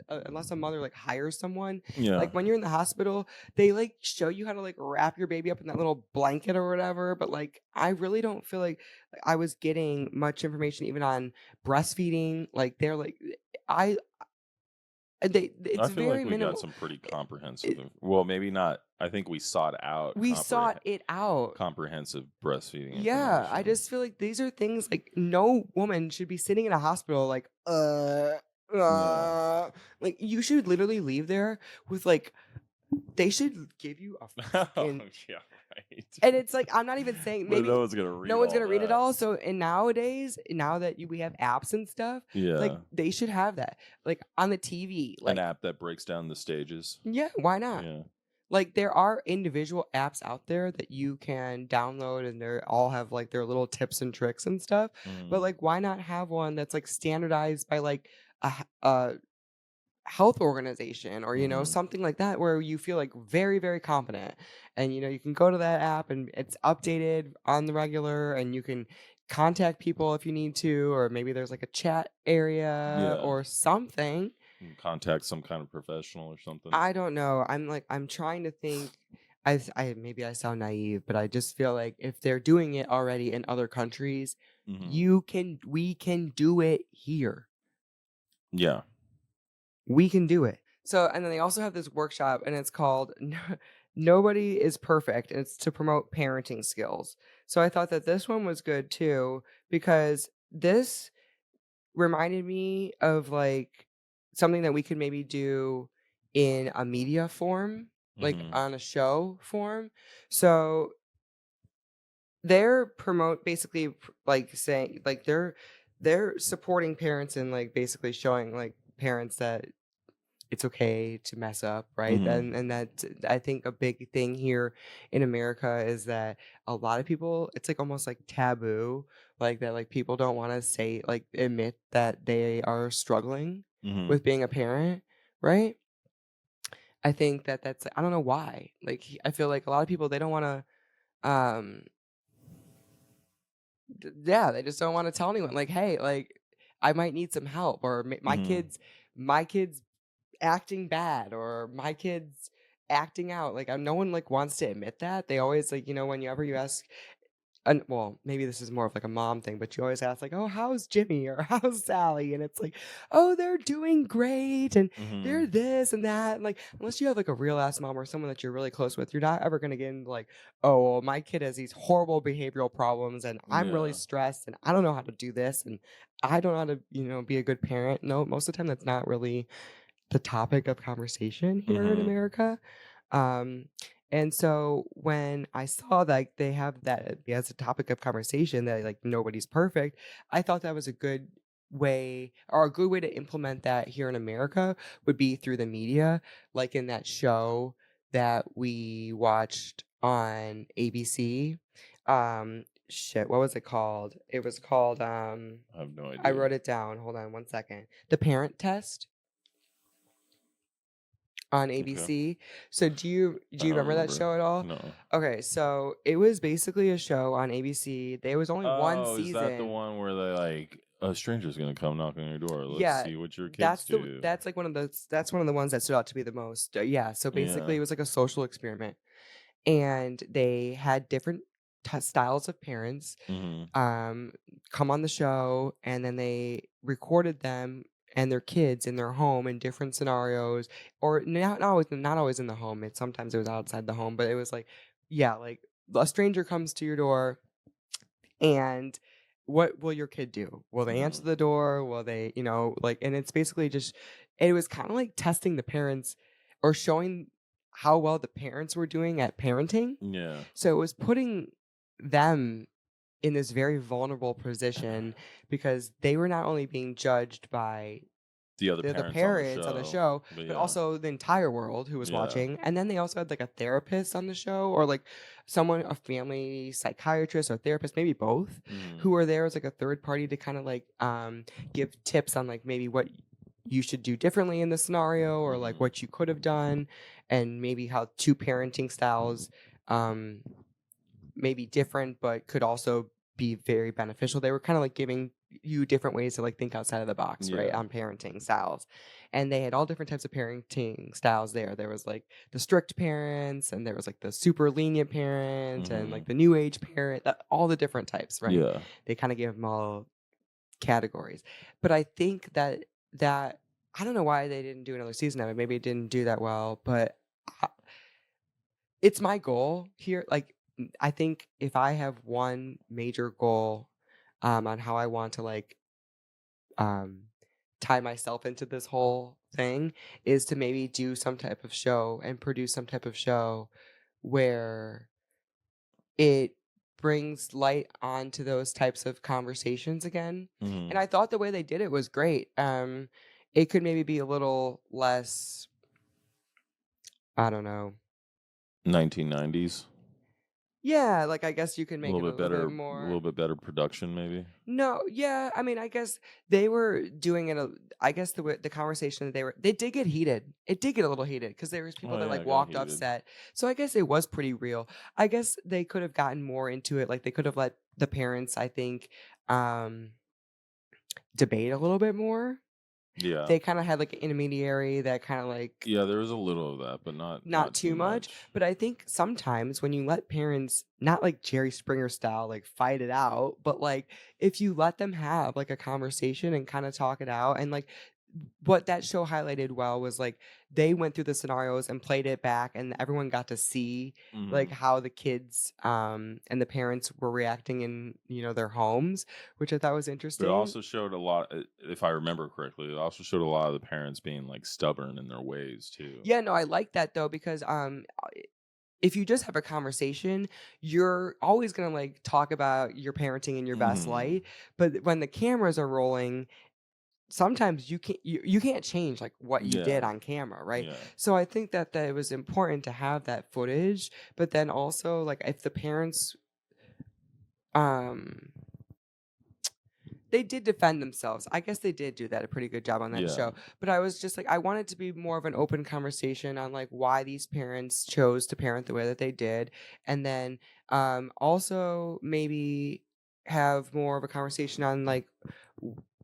unless a mother like hires someone. Yeah. Like when you're in the hospital, they like show you how to like wrap your baby up in that little blanket or whatever. But like I really don't feel like I was getting much information even on breastfeeding. Like they're like it's I feel very like we minimal. got some pretty comprehensive. Well, maybe not. I think we sought out. We sought it out. Comprehensive breastfeeding. Yeah, I just feel like these are things like no woman should be sitting in a hospital like like you should literally leave there with like they should give you a fucking yeah, right. And it's like I'm not even saying maybe no one's gonna read. No one's gonna read it all. So and nowadays, now that we have apps and stuff, like they should have that like on the TV, like an app that breaks down the stages. Yeah, why not? Yeah. Like there are individual apps out there that you can download and they all have like their little tips and tricks and stuff. But like why not have one that's like standardized by like a health organization or, Mm-hmm. something like that where you feel like very, very confident. And, you can go to that app and it's updated on the regular and you can contact people if you need to, or maybe there's like a chat area Yeah. or something. Contact some kind of professional or something. I don't know. I'm trying to think. I maybe I sound naive, but I just feel like if they're doing it already in other countries, Mm-hmm. we can do it here. Yeah. We can do it. So, and then they also have this workshop and it's called Nobody is Perfect, and it's to promote parenting skills. So I thought that this one was good too because this reminded me of like something that we could maybe do in a media form, like Mm-hmm. on a show form. So they're promote basically like saying like they're supporting parents and like basically showing like parents that it's okay to mess up, right? Mm-hmm. And that I think a big thing here in America is that a lot of people, it's like almost like taboo, like that, like people don't want to say, like admit that they are struggling Mm-hmm. with being a parent, right? I think that that's, I don't know why. Like, I feel like a lot of people, they don't want to, yeah, they just don't want to tell anyone, like, hey, like, I might need some help, or Mm-hmm. my kids acting bad, or my kids acting out. Like, no one like wants to admit that. They always like, whenever you ask, and well, maybe this is more of like a mom thing, but you always ask like, "Oh, how's Jimmy?" or "How's Sally?" And it's like, "Oh, they're doing great, and Mm-hmm. they're this and that." And like, unless you have like a real ass mom or someone that you're really close with, you're not ever gonna get into like, "Oh, well, my kid has these horrible behavioral problems, and I'm really Yeah. stressed, and I don't know how to do this, and I don't know how to, be a good parent." No, most of the time that's not really the topic of conversation here in Mm-hmm. America. Um, and so when I saw that they have that as a topic of conversation, that like nobody's perfect, I thought that was a good way, or a good way to implement that here in America would be through the media, like in that show that we watched on ABC. Shit, what was it called? It was called I have no I idea. wrote it down. Hold on one second. The Parent Test on Okay. ABC. So I do you don't remember that remember. show at all? No. Okay, so it was basically a show on ABC. There was only one Oh, is that the season. one where they like a stranger's gonna come knock on your door? Let's Yeah, see what your kids do. that's like one of the ones that stood out to be the most. Yeah, so basically Yeah. it was like a social experiment, and they had different styles of parents Mm-hmm. um, come on the show, and then they recorded them and their kids in their home in different scenarios, or not always in the home. Sometimes it was outside the home, but it was like, yeah, like a stranger comes to your door, and what will your kid do? Will they Mm-hmm. answer the door? Will they, like, and it's basically just, it was kind of like testing the parents or showing how well the parents were doing at parenting. Yeah. So it was putting them in this very vulnerable position because they were not only being judged by The other the parents on the parents on the show. show, But but yeah. also the entire world who was Yeah. watching. And then they also had like a therapist on the show, or like someone, a family psychiatrist or therapist, maybe both, Mm-hmm. who were there as like a third party to kind of like give tips on like maybe what you should do differently in the scenario, or like Mm-hmm. what you could have done, and maybe how two parenting styles um may be different but could also be very beneficial. They were kind of like giving you different ways to like think outside of the box, right? Yeah. On parenting styles. And they had all different types of parenting styles there. There was like the strict parents, and there was like the super lenient parent, and Mm-hmm. like the new age parent, all the different types, right? Yeah. They kind of gave them all categories. But I think that I don't know why they didn't do another season of it. Maybe it didn't do that well, but I- it's my goal here. Like, I think if I have one major goal on how I want to like um tie myself into this whole thing, is to maybe do some type of show and produce some type of show where it brings light onto those types of conversations again. Mm-hmm. And I thought the way they did it was great. It could maybe be a little less, I don't know, 1990s. Yeah, like, I guess you can A make little it a bit little bit better, a little more. bit better production, maybe. No, yeah, I mean, I guess they were doing it I guess the conversation that they did get heated. It did get a little heated because there was people Oh that, yeah, like, it got walked heated. upset. So I guess it was pretty real. I guess they could have gotten more into it, like, they could have let the parents, I think, um, debate a little bit more. Yeah, They kinda had, like, an intermediary that kinda, like, yeah. There was a little of that, but not not too too much, much. but I think sometimes when you let parents, not like Jerry Springer style, like fight it out, but like if you let them have like a conversation and kind of talk it out, and like what that show highlighted well was like they went through the scenarios and played it back, and everyone got to see like Hmm. how the kids and the parents were reacting in, their homes, which I thought was But it interesting. also showed a lot, if I remember correctly. It also showed a lot of the parents being like stubborn in their ways too. Yeah, no, I like that though because if you just have a conversation, you're always gonna, like, talk about your parenting in your best Hmm. light, but when the cameras are rolling, sometimes you can't change, like, what you did Yeah, on camera, right? yeah. So I think that it was important to have that footage, but then also, like, if the parents, um they did defend themselves. I guess they did do that a pretty good job on that Yeah. show. But I was just like, I wanted to be more of an open conversation on like why these parents chose to parent the way that they did. And then also maybe have more of a conversation on like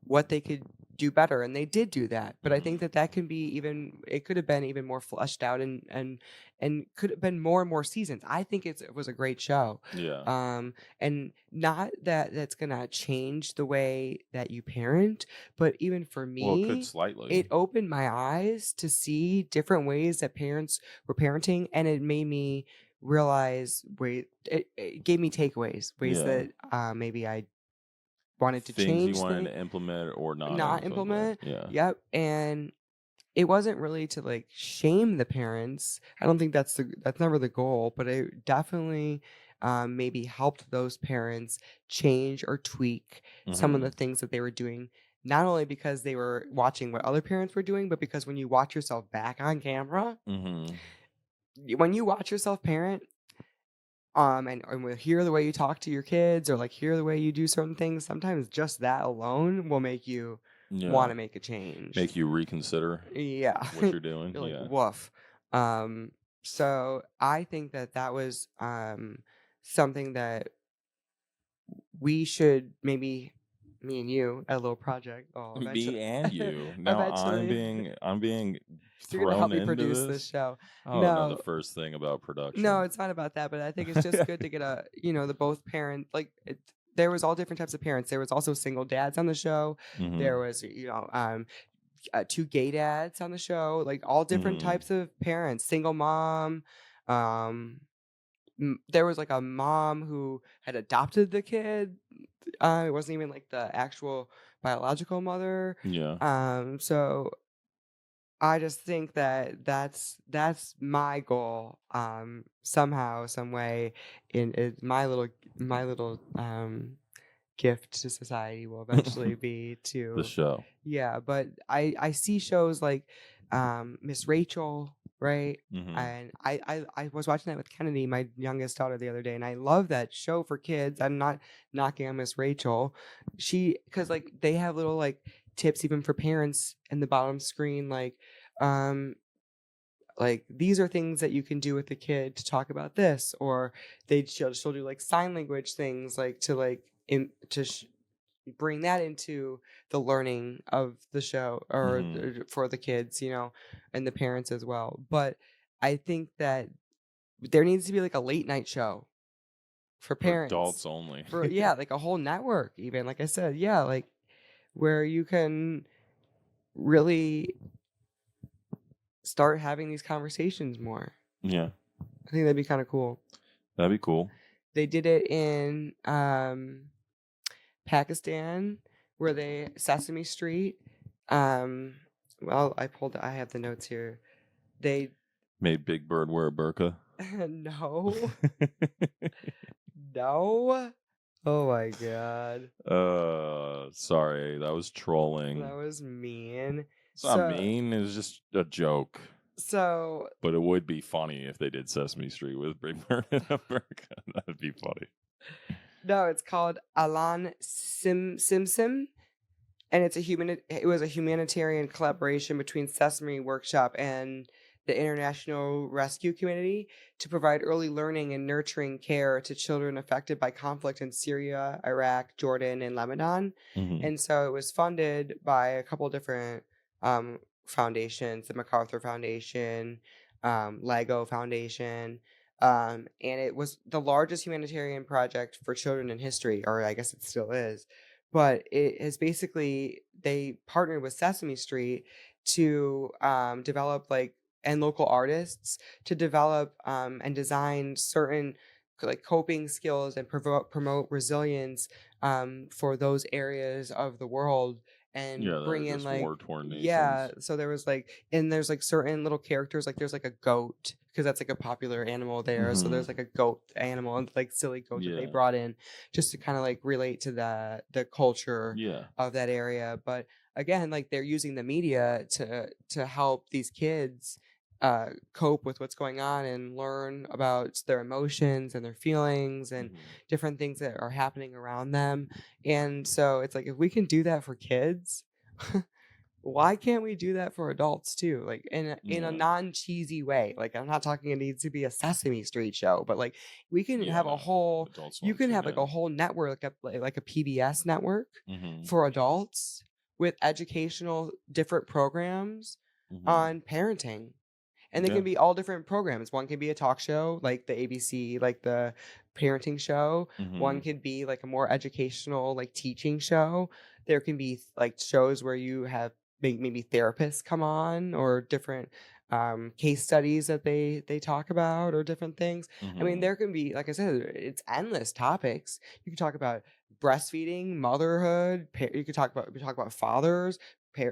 what they could do better, and they did do that, but I think Hmm. that can be even, it could have been even more fleshed out, and could have been more and more seasons. I think it was a great show. Yeah. And not that that's gonna change the way that you parent, but even for Well, it could me, slightly. it opened my eyes to see different ways that parents were parenting, and it made me realize, it gave me takeaways, ways Yeah. that maybe I wanted to Things you change wanted things, to implement or not not implement. implement. Yeah. Yep. And it wasn't really to like shame the parents. I don't think that's never the goal, but it definitely maybe helped those parents change or tweak some of Hmm. the things that they were doing. Not only because they were watching what other parents were doing, but because when you watch yourself back on camera, Hmm. when you watch yourself parent, and we'll hear the way you talk to your kids or like hear the way you do certain things, sometimes just that alone will make you want Yeah. to make a change. Make you reconsider Yeah. what You're you're doing. like, Yeah. woof. Um, so I think that was something that we should maybe, me and you, a little project. Oh, eventually, Me and you. Now eventually, I'm being you're gonna help thrown me into produce this this. show. I don't know the No, first thing about no, production. it's not about that, but I think it's just good to get the both parent, like, there was all different types of parents. There was also single dads on the show. Hmm. There was, two gay dads on the show, like all different Hmm. types of parents, single mom. Um, there was like a mom who had adopted the kid. It wasn't even like the actual biological mother. Yeah. So I just think that that's my goal. Somehow, some way, in my little gift to society will eventually be The to, show. yeah. But I see shows like Miss Rachel, right? Hmm. And I was watching that with Kennedy, my youngest daughter, the other day, and I love that show for kids. I'm not knocking on Miss Rachel. Because like they have little like tips even for parents in the bottom screen, um like these are things that you can do with the kid to talk about this, or she'll do like sign language things, like to like bring that into the learning of the show, or Hmm. for the kids, and the parents as well. But I think that there needs to be like a late night show for For parents, adults only. for, yeah, like a whole network, even, like I said, yeah, like where you can really start having these conversations more. Yeah. I think that'd be kind of cool. That'd be cool. They did it in Pakistan, where they Sesame Street. Um, well, I have the notes here. They Made Big Bird wear a burqa. no, no. Oh my god, Sorry, that was that trolling. was mean. It's not So mean, it was just a joke. So But it would be funny if they did Sesame Street with Big Bird in America. That'd be funny. no, it's called Alan Sim, and it was a humanitarian collaboration between Sesame Workshop and the International Rescue Committee to provide early learning and nurturing care to children affected by conflict in Syria, Iraq, Jordan, and Lebanon. Mm-hmm. And so it was funded by a couple different foundations, the MacArthur Foundation, Lego Foundation. And it was the largest humanitarian project for children in history, or I guess it still is. But it is basically they partnered with Sesame Street to develop and local artists to develop and design certain like coping skills and promote resilience for those areas of the world and Yeah, that are bring in just like war-torn yeah, nations. so there was and there's like certain little characters, like there's like a goat because that's like a popular animal there, so Mm-hmm. there's like a goat animal and like silly goat that they Yeah. brought in just to kind of like relate to the culture Yeah. of that area. But again, like they're using the media to help these kids cope with what's going on and learn about their emotions and their feelings and Mm-hmm. different things that are happening around them. And so it's like if we can do that for kids, why can't we do that for adults too? Like in a Yeah. non-cheesy way. Like I'm not talking it needs to be a Sesame Street show, but like we can Yeah, have a no. whole Adults you won't can have tune like a in. whole network like a PBS network Mm-hmm. for adults with educational different programs Mm-hmm. on parenting. And they Yeah. can be all different programs. One can be a talk show, like the ABC, like the parenting show. Mm-hmm. One could be like a more educational, like teaching show. There can be like shows where you have maybe therapists come on or different case studies that they talk about or different things. I mean, Mm-hmm. there can be, like I said, it's endless topics. You can talk about breastfeeding, motherhood. You could talk about fathers,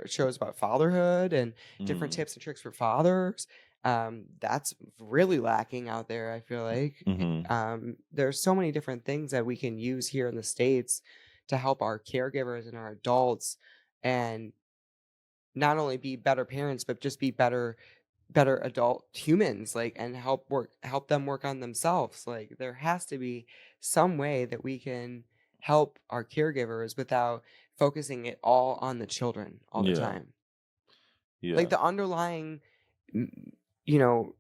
shows about fatherhood and different Mm-hmm. tips and tricks for fathers. That's really lacking out there, I feel like. Mm-hmm. There's so many different things that we can use here in the States to help our caregivers and our adults and not only be better parents, but just be better adult humans, like, and help them work on themselves. Like there has to be some way that we can help our caregivers without focusing it all on the children all the Yeah. time. Like Yeah. the underlying mm, you know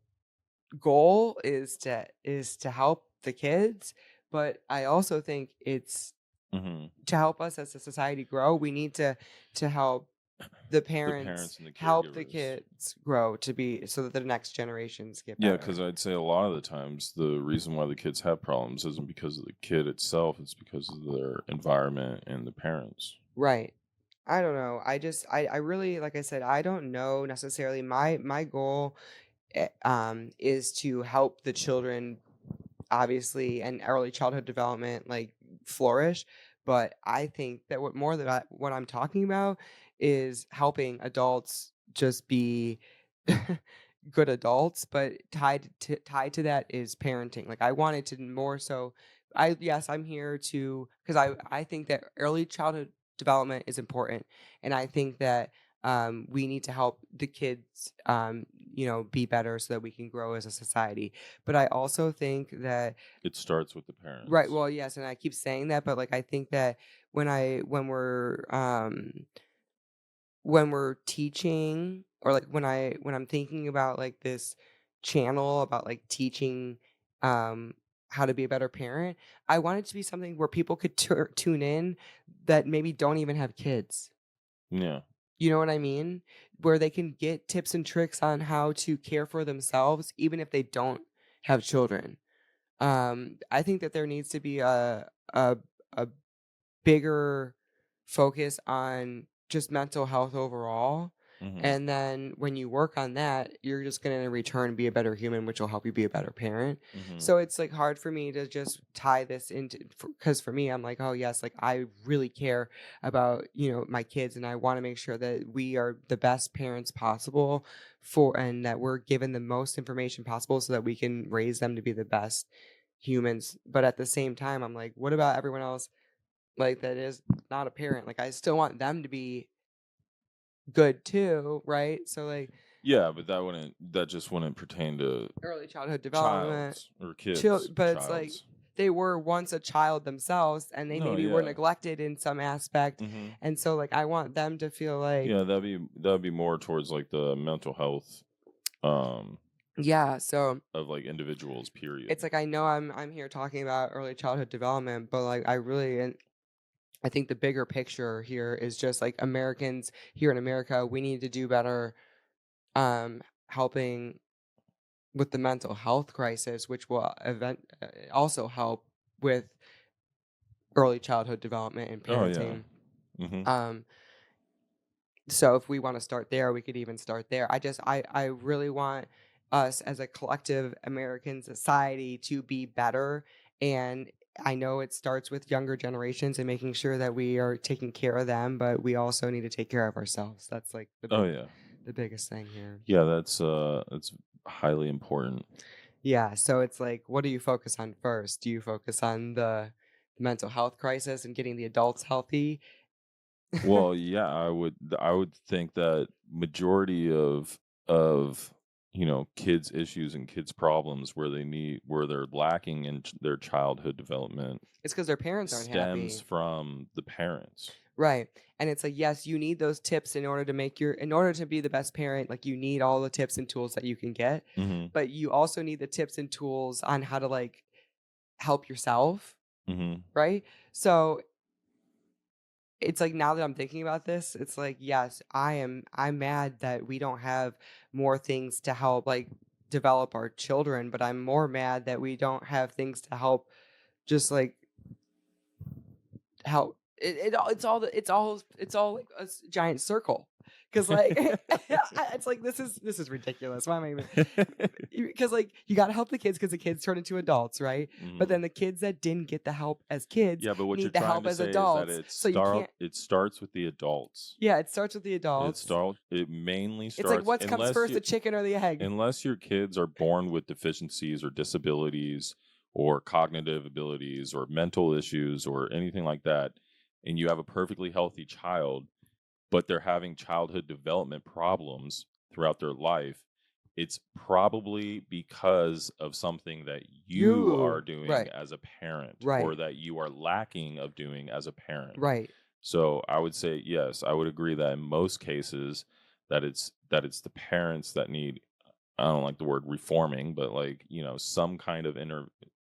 goal is to help the kids, but I also think it's Mm-hmm. to help us as a society grow. We need to help the The parents parents and the help the caregivers. kids grow to be so that the next generations get Yeah, because better. I'd say a lot of the times the reason why the kids have problems isn't because of the kid itself, it's because of their environment and the parents. Right. I don't know. I really, like I said, I don't know necessarily. My goal is to help the children obviously and early childhood development like flourish, but I think that what I'm talking about is helping adults just be good adults, but tied to that is parenting. Like I wanted to more so yes, I'm here to because I think that early childhood development is important, and I think that we need to help the kids be better so that we can grow as a society. But I also think that It starts with the right, parents. well, yes, and I keep saying that, but like I think that when we're teaching or like when I'm thinking about like this channel about like teaching um how to be a better parent, I want it to be something where people could tune in that maybe don't even have kids. Yeah. You know what I mean? Where they can get tips and tricks on how to care for themselves even if they don't have children. I think that there needs to be a a bigger focus on just mental health overall. Mm-hmm. And then when you work on that, you're just going to in return be a better human, which will help you be a better parent. Mm-hmm. So it's like hard for me to just tie this into because for me, I'm like, oh yes, like I really care about my kids, and I want to make sure that we are the best parents possible for, and that we're given the most information possible so that we can raise them to be the best humans. But at the same time, I'm like, what about everyone else? Like that is not a parent. Like I still want them to be good too, right? So like Yeah, but that just wouldn't pertain to Early childhood development, childs or kids. but it's like Childs. they were once a child themselves, and they No, maybe were yeah. neglected in some aspect, and so like I want them to feel like Yeah, that'd be more towards like the mental health yeah. So of like individuals, period. it's like I know I'm here talking about early childhood development, but like I really and I think the bigger picture here is just like Americans here in America, we need to do better helping with the mental health crisis, which will also help with early childhood development and Oh yeah. parenting. Mm-hmm. So if we want to start there, we could even start there. I really want us as a collective American society to be better. And I know it starts with younger generations and making sure that we are taking care of them, but we also need to take care of ourselves. That's like Oh yeah. the biggest thing here. Yeah, that's highly important. Yeah. So it's like, what do you focus on first? Do you focus on the mental health crisis and getting the adults healthy? Well, yeah, I would think that majority of kids issues and kids problems where they're lacking in their childhood development It's because their parents aren't stems happy. from the parents. Right. And it's like, yes, you need those tips in order to in order to be the best parent, like you need all the tips and tools that you can get, Mm-hmm. but you also need the tips and tools on how to like help yourself. Mm-hmm. Right. So it's like now that I'm thinking about this, it's like, yes, I'm mad that we don't have more things to help like develop our children, but I'm more mad that we don't have things to help just like help it's all like a giant circle because like it's like this is ridiculous. Why am I even because like you got to help the kids because the kids turn into adults, right? But then the kids that didn't get the help as kids Yeah, but what you're need the trying help to as say is that adults, so you can't it starts with the adults. yeah, it starts with the adults. It mainly It's like starts what comes first, the chicken or the egg? unless your kids are born with deficiencies or disabilities or cognitive abilities or mental issues or anything like that, and you have a perfectly healthy child, but they're having childhood development problems throughout their life, it's probably because of something that you are doing Right, as a parent or right, that you are lacking of doing as a parent. right. So I would say yes, I would agree that in most cases that it's the parents that need, I don't like the word reforming, but like, some kind of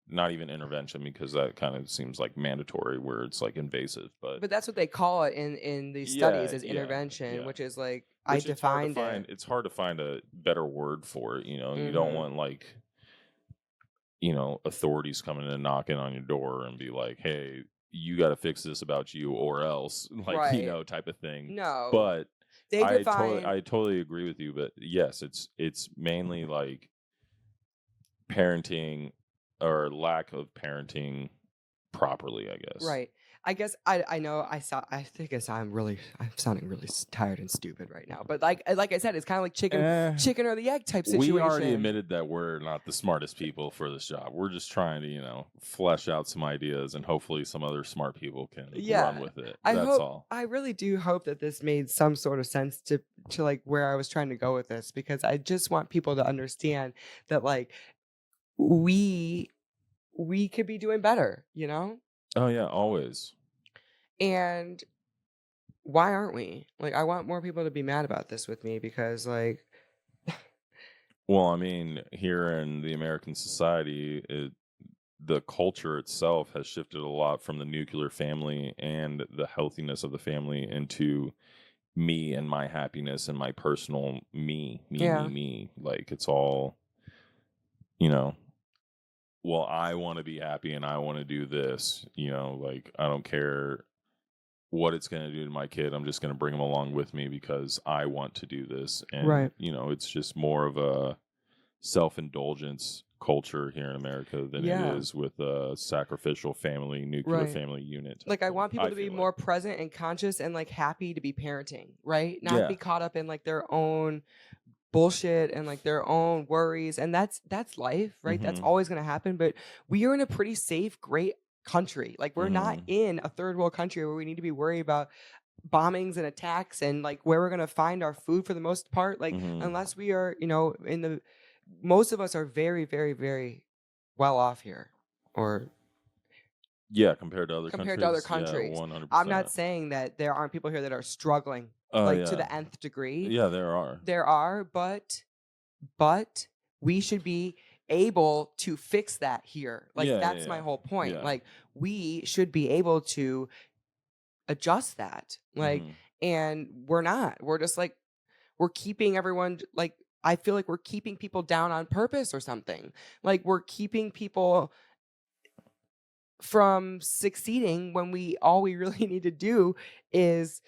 not even intervention because that kind of seems like mandatory where it's like invasive, but But that's what they call it in these studies yeah, as yeah, intervention, yeah. which is like I Which defined it. it's hard to find a better word for it, You don't Hmm. want like, authorities coming and knocking on your door and be like, "Hey, you got to fix this about you or else," like, Right. type of thing. No. But They define I totally agree with you, but yes, it's mainly like parenting or lack of parenting properly, I guess. right. I guess I know I think I'm sounding really tired and stupid right now. But like I said, it's kind of like Eh, chicken or the egg type we already situation. admitted that we're not the smartest people for this job. We're just trying to, flesh out some ideas and hopefully some other smart people can run Yeah. with it. That's all. I really do hope that this made some sort of sense to like where I was trying to go with this because I just want people to understand that like we we could be doing better, you know? Oh yeah, always. And why aren't we? Like, I want more people to be mad about this with me because, like, Well, I mean, here in the American society, the culture itself has shifted a lot from the nuclear family and the healthiness of the family into me and my happiness and my personal yeah, me. Like it's all, you know, well, I want to be happy and I want to do this, like I don't care what it's going to do to my kid. I'm just going to bring him along with me because I want to do this. And, right, it's just more of a self-indulgence culture here in America than it yeah, is with a sacrificial family, nuclear right. family unit type Like, I thing. want people I to be feel like. more present and conscious and like happy to be parenting, right? Not Yeah. be caught up in like their own bullshit and like their own worries. And that's life, right? That's Mm-hmm. always going to happen. But we are in a pretty safe, great country. Like, we're not Mm-hmm. in a third world country where we need to be worried about bombings and attacks and like where we're going to find our food for the most part, like Hmm. unless we are, most of us are very, very, very well off here, or Yeah, compared to other compared to other countries, yeah, countries. I'm not 100%. saying that there aren't people here that are struggling Oh like to yeah, the nth degree. yeah, there are. There are, but we should be able to fix that here. Like Yeah, yeah, that's my yeah, whole point. yeah. Like we should be able to adjust that. Like, Hmm. and we're not. We're just like we're keeping everyone like I feel like we're keeping people down on purpose or something. Like we're keeping people from succeeding when we all we really need to do is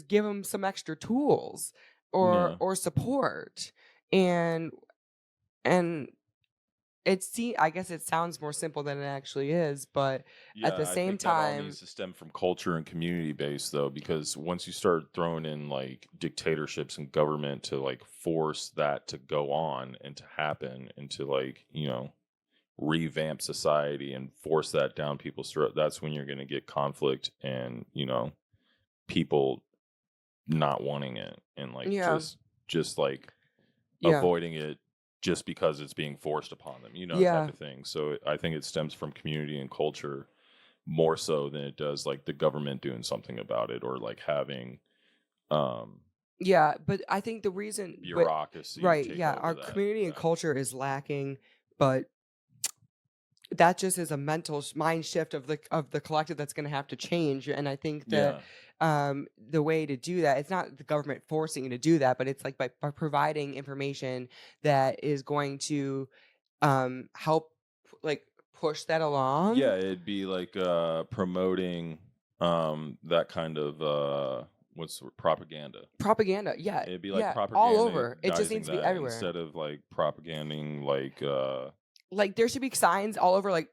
give them some extra tools Yeah, or support. And and I guess it sounds more simple than it actually is, but at the yeah. I same think that all time, needs to stem from culture and community based though, because once you start throwing in like dictatorships and government to like force that to go on and to happen and to like revamp society and force that down people's throat, that's when you're going to get conflict and people not wanting it and like yeah, just like yeah, avoiding it just because it's being forced upon them, type yeah, of thing. So I think it stems from community and culture more so than it does like the government doing something about it or like having um yeah. But I think the reason, but bureaucracy right, take yeah, over our that community and culture is lacking, but that just is a mental mind shift of the collective that's going to have to change. And I think that yeah. the way to do that, it's not the government forcing you to do that, but it's like by providing information that is going to help like push that along. Yeah, it'd be like promoting that kind of what's the word? Propaganda. Propaganda, yeah, It'd be like yeah, all over. It just propagandizing needs to be that everywhere. instead of like propaganding like Like there should be signs all over. Like,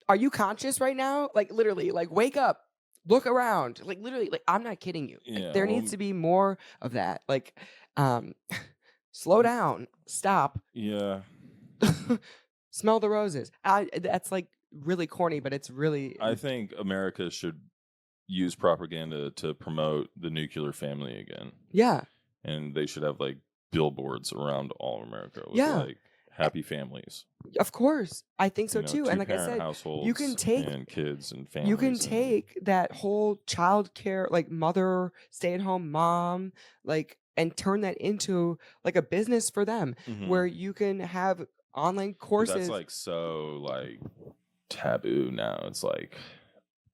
are you conscious right now? Like literally, like wake up, look around. Like literally, like I'm not kidding you. Like yeah, there well needs to be more of that. Like, um, slow down, stop, yeah. smell the roses. That's like really corny, but it's really I think America should use propaganda to promote the nuclear family again. yeah, And they should have like billboards around all of America with yeah. like happy families, Of course, I think so too. And two like I parent said, you can households take and kids and you can families and take that whole childcare, like mother, stay-at-home mom, like and turn that into like a business for them, where Mhm. you can have online But that's courses. like so like taboo now. It's like,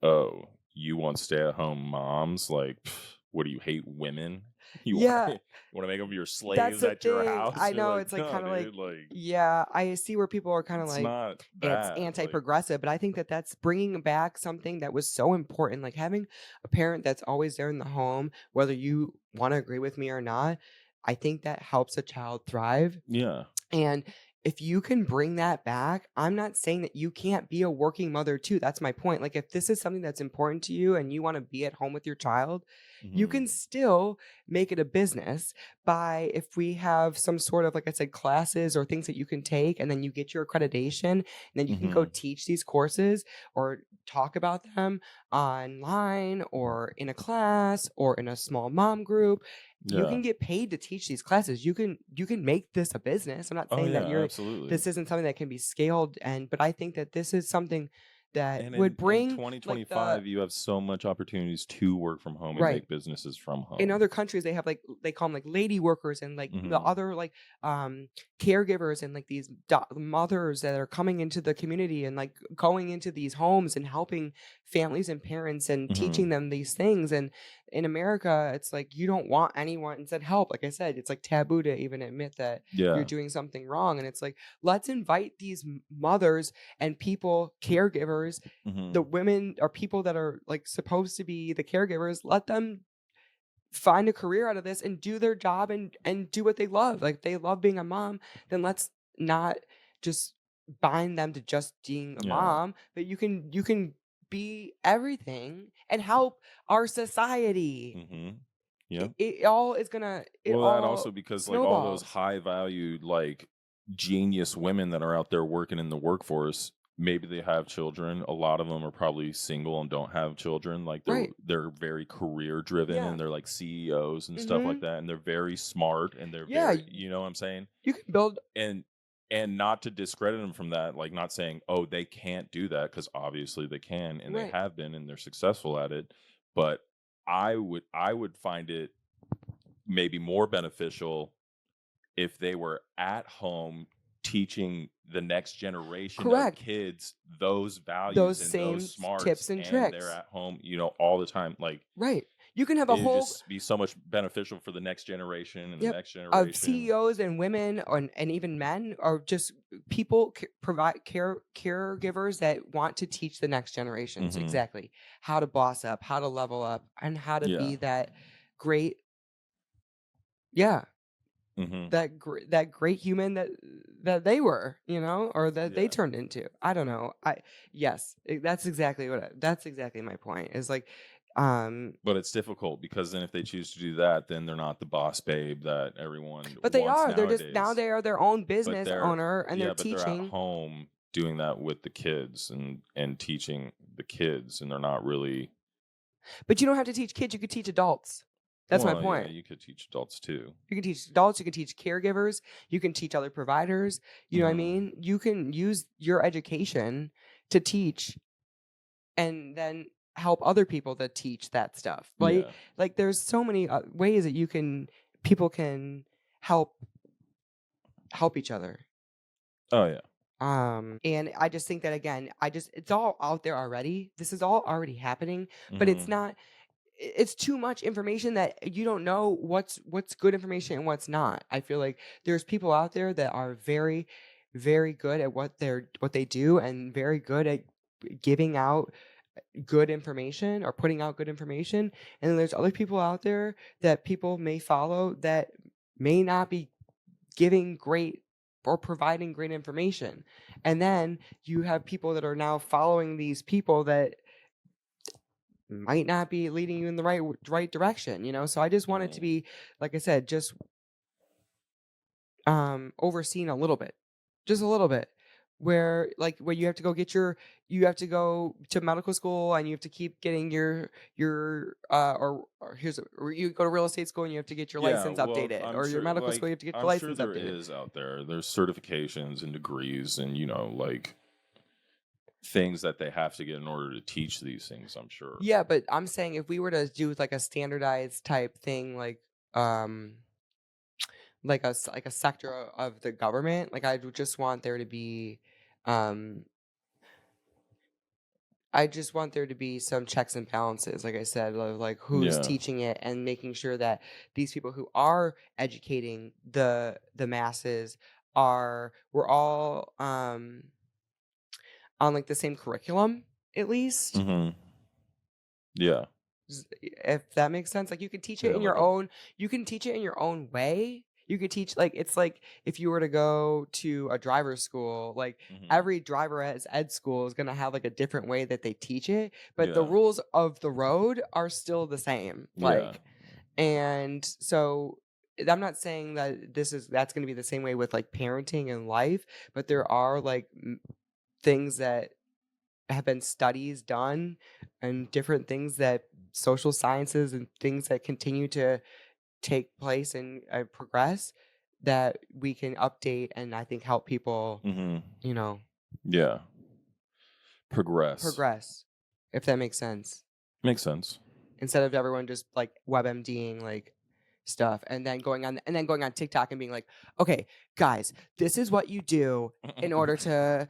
oh, you want stay at home moms? Like, what do you hate women? You want Yeah, you want to make them your that's slaves the at your thing. house? I You're know like, it's like no, kind of like, dude. Like, yeah, I see where people are kind of it's like not it's that. Like, anti-progressive, but I think that that's bringing back something that was so important, like having a parent that's always there in the home, whether you want to agree with me or not. I think that helps a child thrive. yeah. And if you can bring that back, I'm not saying that you can't be a working mother too. That's my point. Like, if this is something that's important to you and you want to be at home with your child, you Hmm. can still make it a business by if we have some sort of, like I said, classes or things that you can take, and then you get your accreditation, and then you can go Hmm. teach these courses or talk about them online or in a class or in a small mom group. You Yeah. can get paid to teach these classes. You can make this a business. I'm not Oh saying yeah, that absolutely. this isn't something that can be scaled, but I think that this is something that And would in bring like the 2025, you have so much opportunities to work from home and right. make businesses from In home. other countries they have like they call them like lady workers and like the Hmm. other like caregivers and like these mothers that are coming into the community and like going into these homes and helping families and parents and Hmm. teaching them these things. And in America it's like you don't want anyone said help. Like I said, it's like taboo to even admit that you're Yeah. doing something wrong. And it's like, let's invite these mothers and people, caregivers, Hmm. the women or people that are like supposed to be the caregivers, let them find a career out of this and do their job and do what they love. Like if they love being a mom, then let's not just bind them to just being a Yeah. mom, but you can be everything and help our society. Hmm. Yeah. It all is gonna it Well, that also all because like all those snowballs. high valued like genius women that are out there working in the workforce maybe they have children. A lot of them are probably single and don't have children. Like Right. they're very career driven Yeah. and they're like CEOs and stuff like Mm-hmm. that. And they're very smart and they're Yeah. very, you know what I'm saying? You can build. And not to discredit them from that, like not saying, oh, they can't do that, because obviously they can and they Right. have been and they're successful at it. But I would find it maybe more beneficial if they were at home teaching the next generation of Correct. kids those values Those and those same smarts, tips and and they're tricks. at home, all the time. Like Right. You can have a it'd whole just be so much beneficial for the next generation and the Yep, next of generation. CEOs and women and even men are just people provide caregivers that want to teach the next generations Hmm. exactly how to boss up, how to level up, and how to Yeah. be that great, yeah, Hmm. that great human that they were, or that they Yeah. turned into. I don't know. Yes, that's exactly that's exactly my point. Is like, But it's difficult because then if they choose to do that, then they're not the boss babe that everyone but they wants are. They're just now nowadays. they are their own But business owner and they're but they're at teaching. home doing that with the kids and teaching the kids, and they're not really. But you don't have to teach kids, you could teach adults. That's my Well, yeah, point. you could teach adults too. You can teach adults, you can teach caregivers, you can teach other providers, you know what I Hmm. mean? You can use your education to teach and then help other people to teach that stuff. Yeah. Like there's so many ways that people can help each other. Oh yeah. And I just think that again, it's all out there already. This is all already happening, but it's Hmm. not it's too much information that you don't know what's good information and what's not. I feel like there's people out there that are very, very good at what they do and very good at giving out good information or putting out good information. And then there's other people out there that people may follow that may not be giving great or providing great information. And then you have people that are now following these people that might not be leading you in the right direction, So I just want it to Hmm. be, like I said, just overseen a little bit, just a little bit, where you have to go to medical school and you have to keep getting or you go to real estate school and you have to get your Yeah. license Well, updated, I'm or your sure. medical school you have to get your I'm sure license there updated. is out there. There's certifications and degrees, and like things that they have to get in order to teach these things. I'm sure. Yeah, but I'm saying if we were to do like a standardized type thing, um like a sector of the government, like I would just want there to be um I just want there to be some checks and balances, like I said, of like who's Yeah. teaching it and making sure that these people who are educating the masses we're all on like the same curriculum at least. Hmm. Yeah. If that makes sense, like Yeah. Like a. you can teach it in your own way. You could teach, like, it's like if you were to go to a driver's school, like Hmm. every driver at ed school is going to have like a different way that they teach it, but the Yeah. rules of the road are still the same. Yeah. And so I'm not saying that that's going to be the same way with like parenting and life, but there are like things that have been studies done and different things that social sciences and things that continue to take place and progress that we can update and I think help people, Hmm. you know, Yeah. Progress. progress, if that makes sense. Makes sense. Instead of everyone just like WebMDing like stuff and then going on TikTok and being like, okay, guys, this is what you do in order to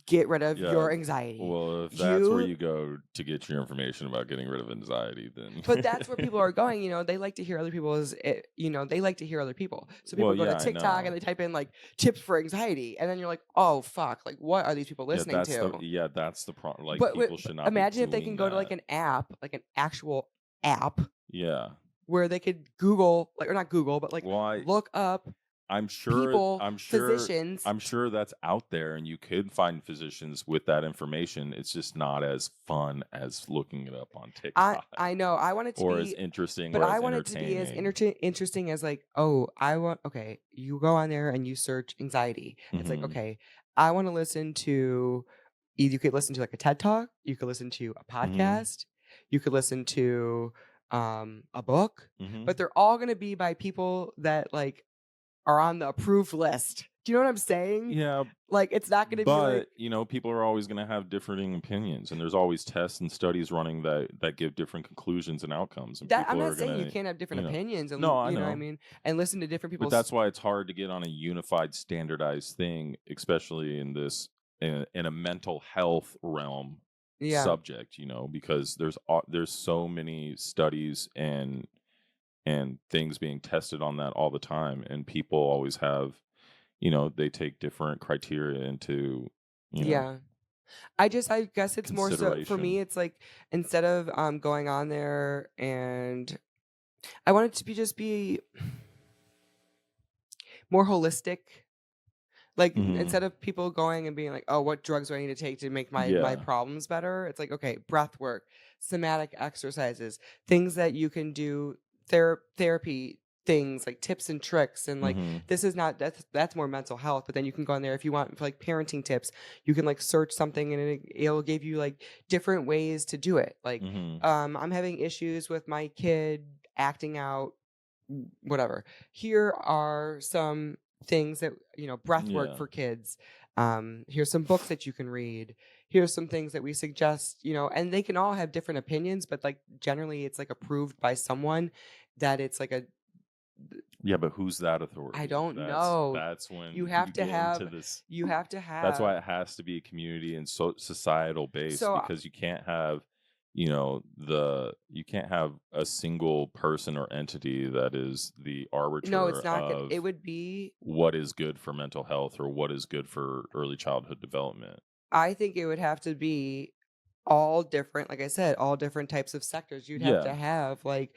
get rid of Yeah. your anxiety. Well, if that's where You you go to get your information about getting rid of anxiety, then. But that's where people are going, they like to hear other they like to hear other people. So Well, people go to yeah, I TikTok and know. they type in like tips for anxiety, and then you're like, oh fuck, like what are these people Yeah, listening to? that's the problem. Like But people should not be imagine if they can doing go to like that. an app, like an actual app, Yeah. where they could Google, like, or not Google, but like Well, look up I'm sure people, I'm sure physicians. I'm sure that's out there and you could find physicians with that information. It's just not as fun as looking it up on TikTok I know I want it to or as be, interesting but or I as want it to be as entertaining. interesting as like, oh, okay, you go on there and you search anxiety. It's like, Hmm. okay, I want to listen to you could listen to like a TED Talk, you could listen to a podcast, you could listen to a book, but they're all going to be by people that like are on the approved list. Do you know what I'm saying? Yeah, like it's not going to be like, but you know, people are always going to have differing opinions, and there's always tests and studies running that give different conclusions and outcomes, and that. I'm people not are saying going you to, can't have different you know, opinions, and no, I you know what I know, mean, and listen to different but people's. that's why it's hard to get on a unified, standardized thing, especially in this in a mental health realm Yeah. subject, you know, because there's so many studies and things being tested on that all the time, and people always have, you know, they take different criteria into, you know, Yeah. I guess it's more so for me, consideration. it's like instead of going on there, and I want it to be more holistic. Like instead of people going and being like, oh, what drugs do I need to take to make my Yeah. problems better? It's like, okay, breath work, somatic exercises, things that you can do, therapy things, like tips and tricks, and like this is not that's more mental health. But then you can go on there if you want for like parenting tips. You can like search something and it'll give you like different ways to do it. Like I'm having issues with my kid acting out, whatever. Here are some things that, you know, breath work Yeah. for kids. Here's some books that you can read. Here's some things that we suggest, you know, and they can all have different opinions, but like generally it's like approved by someone that it's like a. Yeah, but who's that authority? I don't know. That's when You have to get have. into this. You have to have. That's why it has to be community and societal based, So because you can't have, you know, you can't have a single person or entity that is the arbiter no, it's not good. of It would be. what is good for mental health or what is good for early childhood development. I think it would have to be all different. Like I said, all different types of sectors. You'd have to Yeah. have like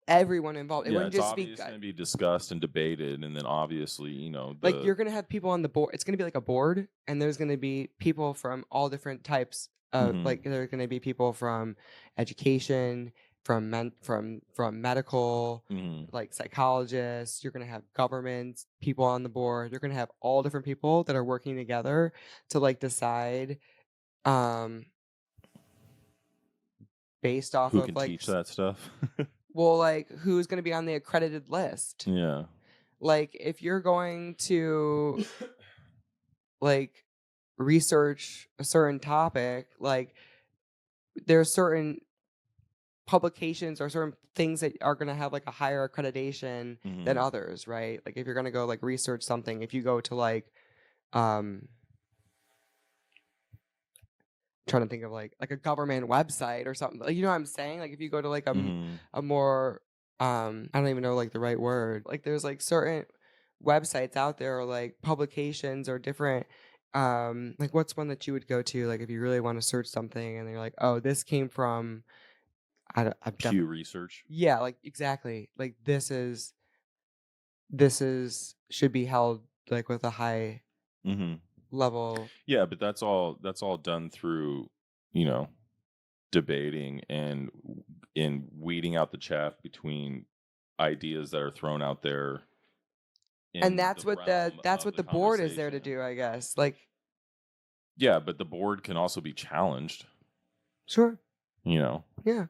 everyone involved. It Yeah, wouldn't it's just be obviously going to be discussed and debated, and then obviously, you know, like you're gonna have people on the board. It's gonna be like a board, and there's gonna be people from all different types of like. There's gonna be people from education, from from medical, like psychologists. You're gonna have governments people on the board. You're gonna have all different people that are working together to like decide, based off who of can like teach that stuff. well, like who's gonna be on the accredited list. Yeah. Like if you're going to like research a certain topic, like there's certain publications or certain things that are going to have like a higher accreditation than others, right? Like if you're going to go like research something, if you go to like trying to think of like a government website or something, like, you know what I'm saying? Like if you go to like a more I don't even know like the right word, like there's like certain websites out there or like publications or different like what's one that you would go to like if you really want to search something and you're like, oh, this came from Pew Research. Yeah, like exactly, like this is should be held like with a high level. Yeah, but that's all done through, you know, debating and in weeding out the chaff between ideas that are thrown out there. And that's what the board is there to do, I guess. Like, yeah, but the board can also be challenged. Sure. You know. Yeah.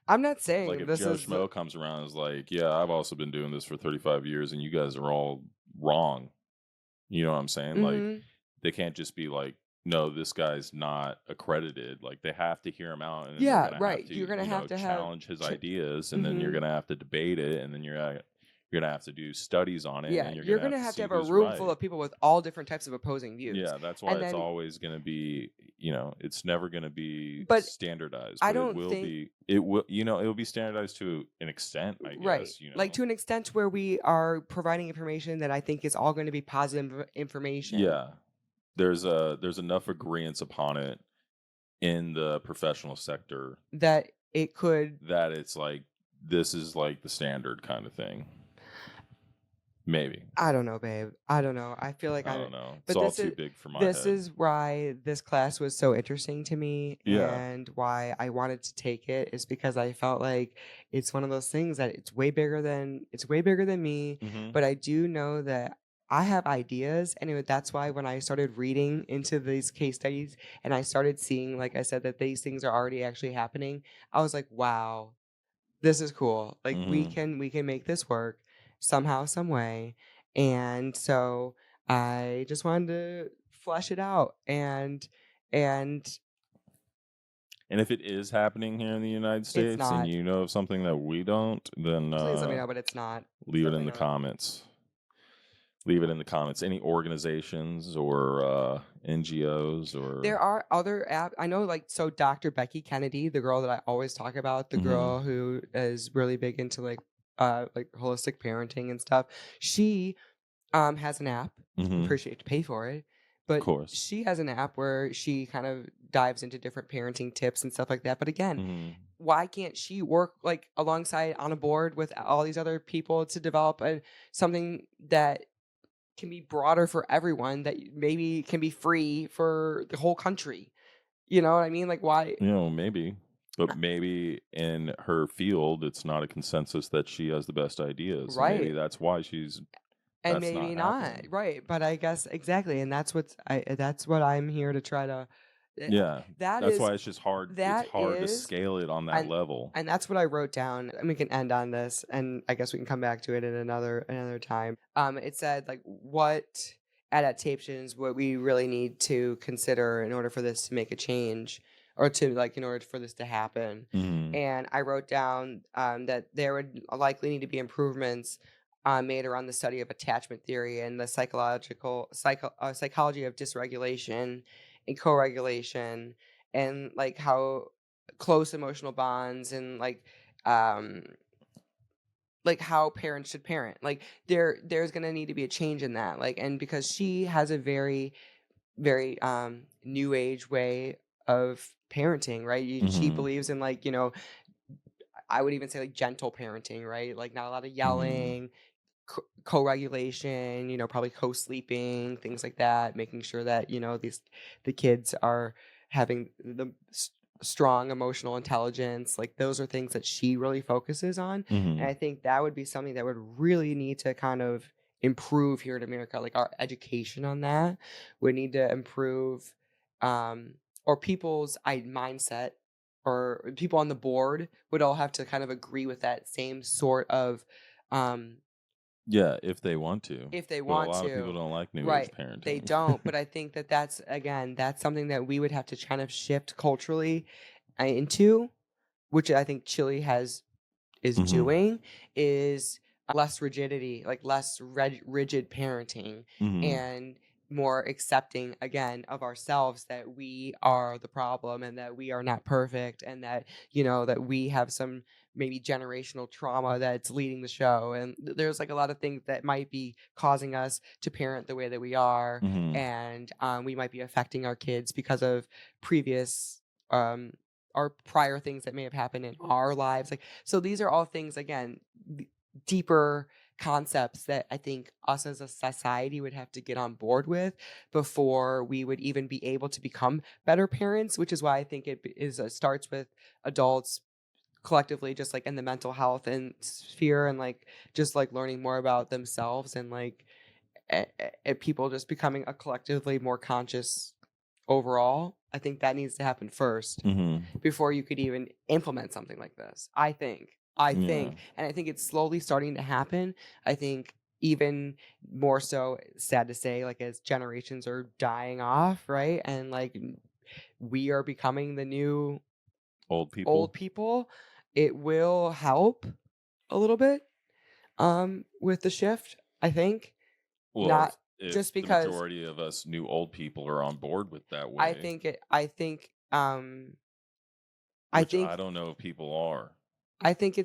I'm not saying like if Joe Schmo comes around and is like, yeah, I've also been doing this for 35 years and you guys are all wrong. You know what I'm saying? Like they can't just be like, no, this guy's not accredited. Like they have to hear him out, and yeah, right. You're gonna have to challenge his ideas, and then you're gonna have to debate it, and then you're gonna have to do studies on it. Yeah, and you're gonna have to have a room full of people with all different types of opposing views. Yeah, that's why it's always gonna be, you know, it's never gonna be standardized. I don't it will think be. It will, you know, it will be standardized to an extent, I guess. Right. You know, like to an extent where we are providing information that I think is all going to be positive information. Yeah. There's enough agreement upon it in the professional sector that it's like this is like the standard kind of thing. Maybe. I don't know, babe. I don't know. I feel like I don't know. But it's all too big for my head. This is why this class was so interesting to me, and why I wanted to take it is because I felt like it's one of those things that it's way bigger than me, but I do know that I have ideas, and that's why when I started reading into these case studies and I started seeing, like I said, that these things are already actually happening, I was like, wow, this is cool. Like Hmm. we can make this work somehow, some way. And so I just wanted to flesh it out and And if it is happening here in the United it's States and not. you know of something that we don't, then Please let me know, but it's not. It's leave it in definitely the not. comments. Leave it in the comments. Any organizations or NGOs or. There are other app I know, like, so Dr. Becky Kennedy, the girl that I always talk about, the Hmm. girl who is really big into like holistic parenting and stuff. She has an app. I'm Hmm. pretty sure you have to pay for it, Of but course. she has an app where she kind of dives into different parenting tips and stuff like that. But again, Hmm. why can't she work like alongside on a board with all these other people to develop something that can be broader for everyone, that maybe can be free for the whole country? You know what I mean? Like, why? Maybe. But maybe in her field, it's not a consensus that she has the best ideas. And maybe Right. that's why And that's not maybe not, happening. right? But I guess exactly, and that's what I'm here to try to. eh, Yeah. That That's is why it's just hard. It's that hard to is, scale it on that and level. that's what I wrote down, and we can end on this, and I guess we can come back to it in another time. It said like what adaptations what we really need to consider in order for this to make a change, or to like in order for this to happen. Hmm. And I wrote down that there would likely need to be improvements made around the study of attachment theory and the psychology of dysregulation and co-regulation, and like how close emotional bonds and um like how parents should parent. Like there's going to need to be a change in that, like, and because she has a very new age way of parenting, right? She Hmm. believes in, like, I would even say like gentle parenting, right? Like not a lot of Hmm. yelling, co-regulation, probably co-sleeping, things like that, making sure that the kids are having the strong emotional intelligence. Like those are things that she really focuses on, and Hmm. I think that would be something that would really need to kind of improve here in America. Like our education on that would need to improve, um or people's mindset, or people on the board would all have to kind of agree with that same sort of, um Yeah, if they want to. if they But a want lot of people to. don't like new age Right, they parenting. don't, but I think that that's, again, that's something that we would have to kind of shift culturally into, which I think Chile is Hmm. doing, is less rigidity, like less rigid parenting, Hmm. and more accepting again of ourselves, that we are the problem and that we are not perfect, and that that we have some maybe generational trauma that's leading the show, and there's like a lot of things that might be causing us to parent the way that we are, Hmm. and we might be affecting our kids because of previous, um our prior things that may have happened in our lives. Like, so these are all things, again, deeper concepts that I think us as a society would have to get on board with before we would even be able to become better parents, which is why I think starts with adults collectively, just like in the mental health and sphere, and like just like learning more about themselves, and like people just becoming a collectively more conscious overall. I think that needs to happen first Hmm. before you could even implement something like this. I think, Yeah. and I think it's slowly starting to happen. I think even more so, sad to say, like as generations are dying off, right? And like we are becoming the new Old old people. people, it will help a little bit with the shift, I think. Well, Not if just the because majority of us new old people are on board with that I way, think it I think I which I think don't know if people are. I think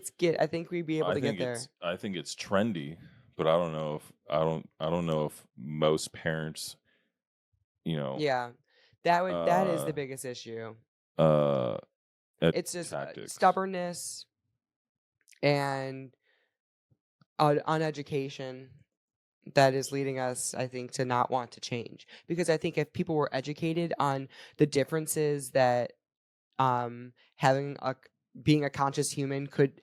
we'd be able to get there. I think it's trendy, but I don't know if most parents, you know, Yeah. That is uh the biggest issue. uh It's just tactics. stubbornness and uneducation that is leading us, I think, to not want to change. Because I think if people were educated on the differences that having being a conscious human could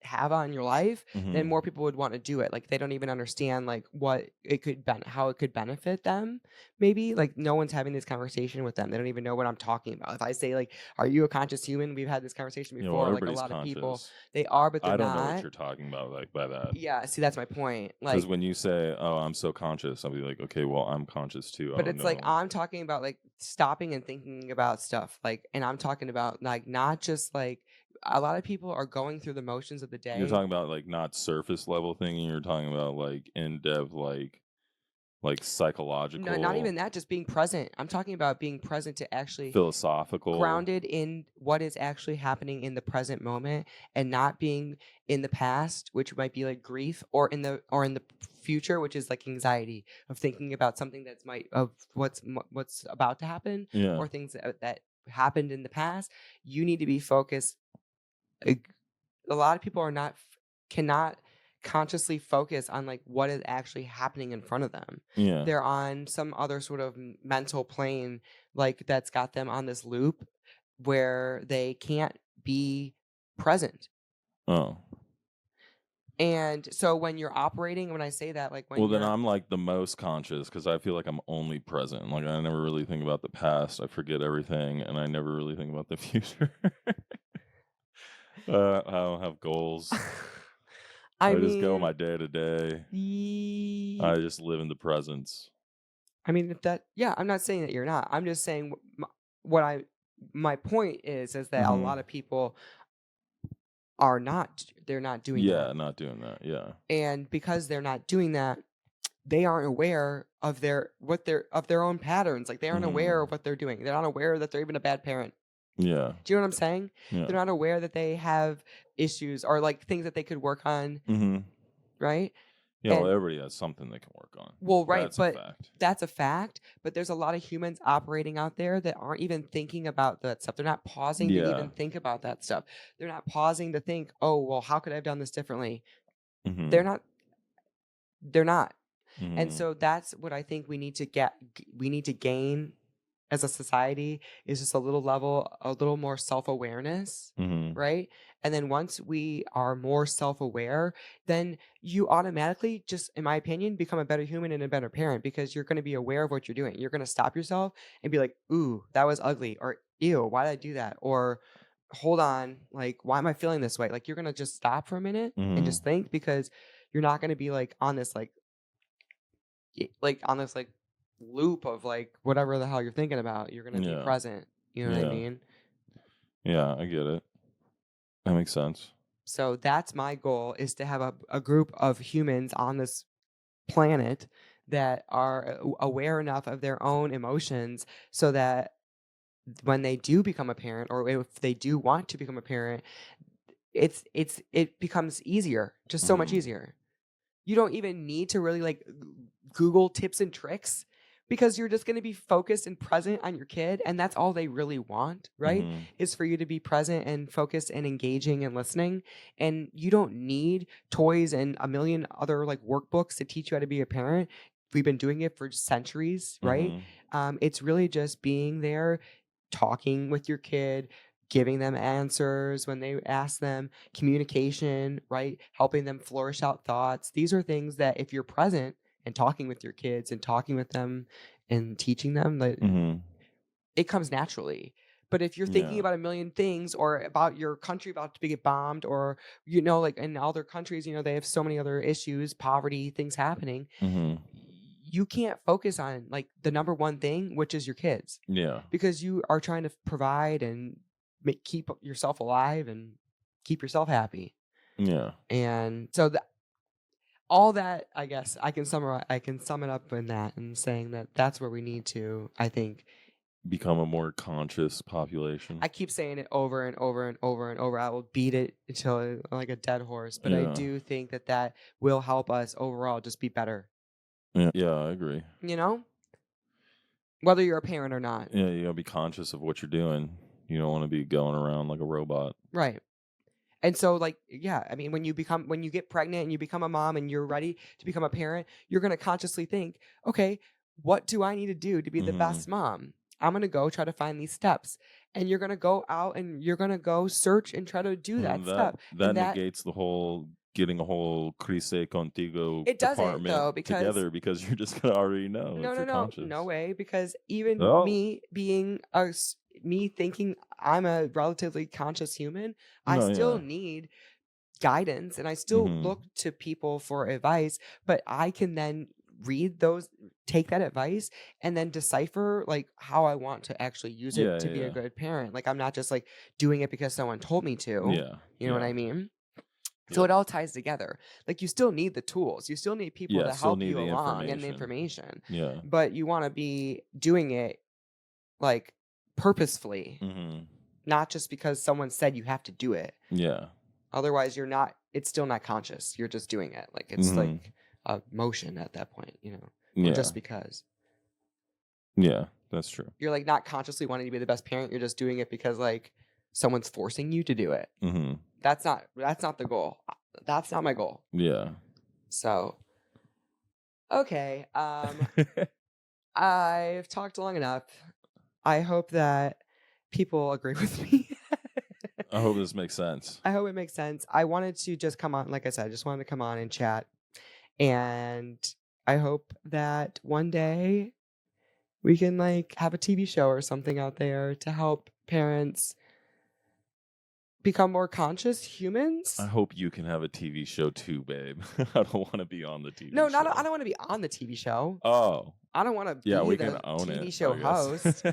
have on your life, then more people would want to do it. Like they don't even understand like what it could how it could benefit them. Maybe like no one's having this conversation with them. They don't even know what I'm talking about. If I say like, "Are you a conscious human?" We've had this conversation Yeah, well, before. Like a everybody's lot of people, conscious. they are, but they're I don't know what not. you're talking about, like by that. Yeah, see, that's my point. Because Like, when you say, "Oh, I'm so conscious," I'll be like, "Okay, well, I'm conscious too." I but don't it's like know. I'm talking about like stopping and thinking about stuff. Like, and I'm talking about like not just like a lot of people are going through the motions of the You're day. talking about like not surface level thinking. You're talking about like in depth, like No, not psychological, even that, just being present. I'm talking about being present to actually philosophical. grounded in what is actually happening in the present moment and not being in the past, which might be like grief, or in the future, which is like anxiety of thinking about something that's might of what's about to happen, Yeah. or things that happened in the past. You need to be focused. Like, a lot of people are not cannot consciously focus on like what is actually happening in front of them. Yeah. They're on some other sort of mental plane like that's got them on this loop where they can't be present. Oh. And so when you're operating, when I say that, like when Well, then you're I'm like the most conscious because I feel like I'm only present. Like I never really think about the past. I forget everything, and I never really think about the future. I don't have goals. I I just go my mean, day to day. I just live in the presence. I mean, if that, yeah, I'm not saying that you're not. I'm just saying what my point is that a Mm-hmm. lot of people are not, they're not doing Yeah, that. not doing that. Yeah. And because they're not doing that, they aren't aware of their own patterns. Like they aren't aware Mm-hmm. of what they're doing. They're not aware that they're even a bad parent. Yeah. Do you know what I'm saying? Yeah. They're not aware that they have issues or like things that they could work on, Mm-hmm. right? Yeah. Well, And everybody has something they can work on. well, right, That's a but fact. that's a fact. But there's a lot of humans operating out there that aren't even thinking about that stuff. They're not pausing to Yeah. even think about that stuff. They're not pausing to think, oh, well, how could I have done this differently? Mm-hmm. They're not. They're not. And Mm-hmm. so that's what I think we need to we need to gain as a society is just a little more self-awareness, Mm-hmm. right? And then once we are more self-aware, then you automatically just, in my opinion, become a better human and a better parent because you're going to be aware of what you're doing. You're going to stop yourself and be like, ooh, that was ugly, or ew, why did I do that? Or hold on, like, why am I feeling this way? Like, you're going to just stop for a minute and Mm-hmm. just think because you're not going to be like on this like loop of like whatever the hell you're thinking about. You're gonna be Yeah. present. You know what I Yeah. mean? Yeah. I get it. That makes sense. So that's my goal is to have a group of humans on this planet that are aware enough of their own emotions so that when they do become a parent or if they do want to become a parent, it becomes easier, just so much Mm-hmm. easier. You don't even need to really like Google tips and tricks because you're just going to be focused and present on your kid. And that's all they really want, right? Mm-hmm. Is for you to be present and focused and engaging and listening. And you don't need toys and a million other like workbooks to teach you how to be a parent. We've been doing it for centuries, right? Mm-hmm. It's really just being there, talking with your kid, giving them answers when they ask them, communication, right? Helping them flourish out thoughts. These are things that if you're present and talking with your kids and talking with them and teaching them, that Mm-hmm. it comes naturally. But if you're thinking Yeah. about a million things or about your country about to get bombed or like in other countries, they have so many other issues, poverty, things happening, Mm-hmm. you can't focus on like the number one thing, which is your kids, Yeah. because you are trying to provide and keep yourself alive and keep yourself happy. Yeah. And so all that, I guess I can sum it up in that and saying that that's where we need to, I think. Become a more conscious population. I keep saying it over and over and over and over. I will beat it until like a dead horse, but I Yeah. do think that will help us overall just be better, Yeah. Yeah, I agree. whether you're a parent or not. Yeah, you gotta be conscious of what you're doing. You don't want to be going around like a robot. Right. And so, like, yeah, I mean, when you get pregnant and you become a mom and you're ready to become a parent, you're going to consciously think, okay, what do I need to do to be the Mm-hmm. best mom? I'm going to go try to find these steps. and you're going to go out and you're going to go search and try to do that stuff. That negates the whole getting a whole Crise Contigo It doesn't, department though, because together, because you're just going to already know if you're conscious. No way, because even Oh. me being me thinking I'm a relatively conscious human, I still need guidance, and I still look to people for advice, but I can then read those, take that advice, and then decipher like how I want to actually use it to be a good parent. Like I'm not just like doing it because someone told me to. Yeah. You know what I mean? So it all ties together. Like you still need the tools. You still need people to help you along and the information. Yeah. But you want to be doing it like purposefully, not just because someone said you have to do it. Yeah. Otherwise, it's still not conscious. You're just doing it. Like it's like a motion at that point, you know, just because. Yeah, that's true. You're like not consciously wanting to be the best parent. You're just doing it because like someone's forcing you to do it. That's not the goal. That's not my goal. Yeah. So, okay. I've talked long enough. I hope that people agree with me. I hope this makes sense. I hope it makes sense. I wanted to just come on, like I said, I just wanted to come on and chat. And I hope that one day we can like have a TV show or something out there to help parents become more conscious humans. I hope you can have a TV show too, babe. I don't want to be on the TV show. No, I don't want to be on the TV show. Oh. I don't want to be we the can own TV it, show host.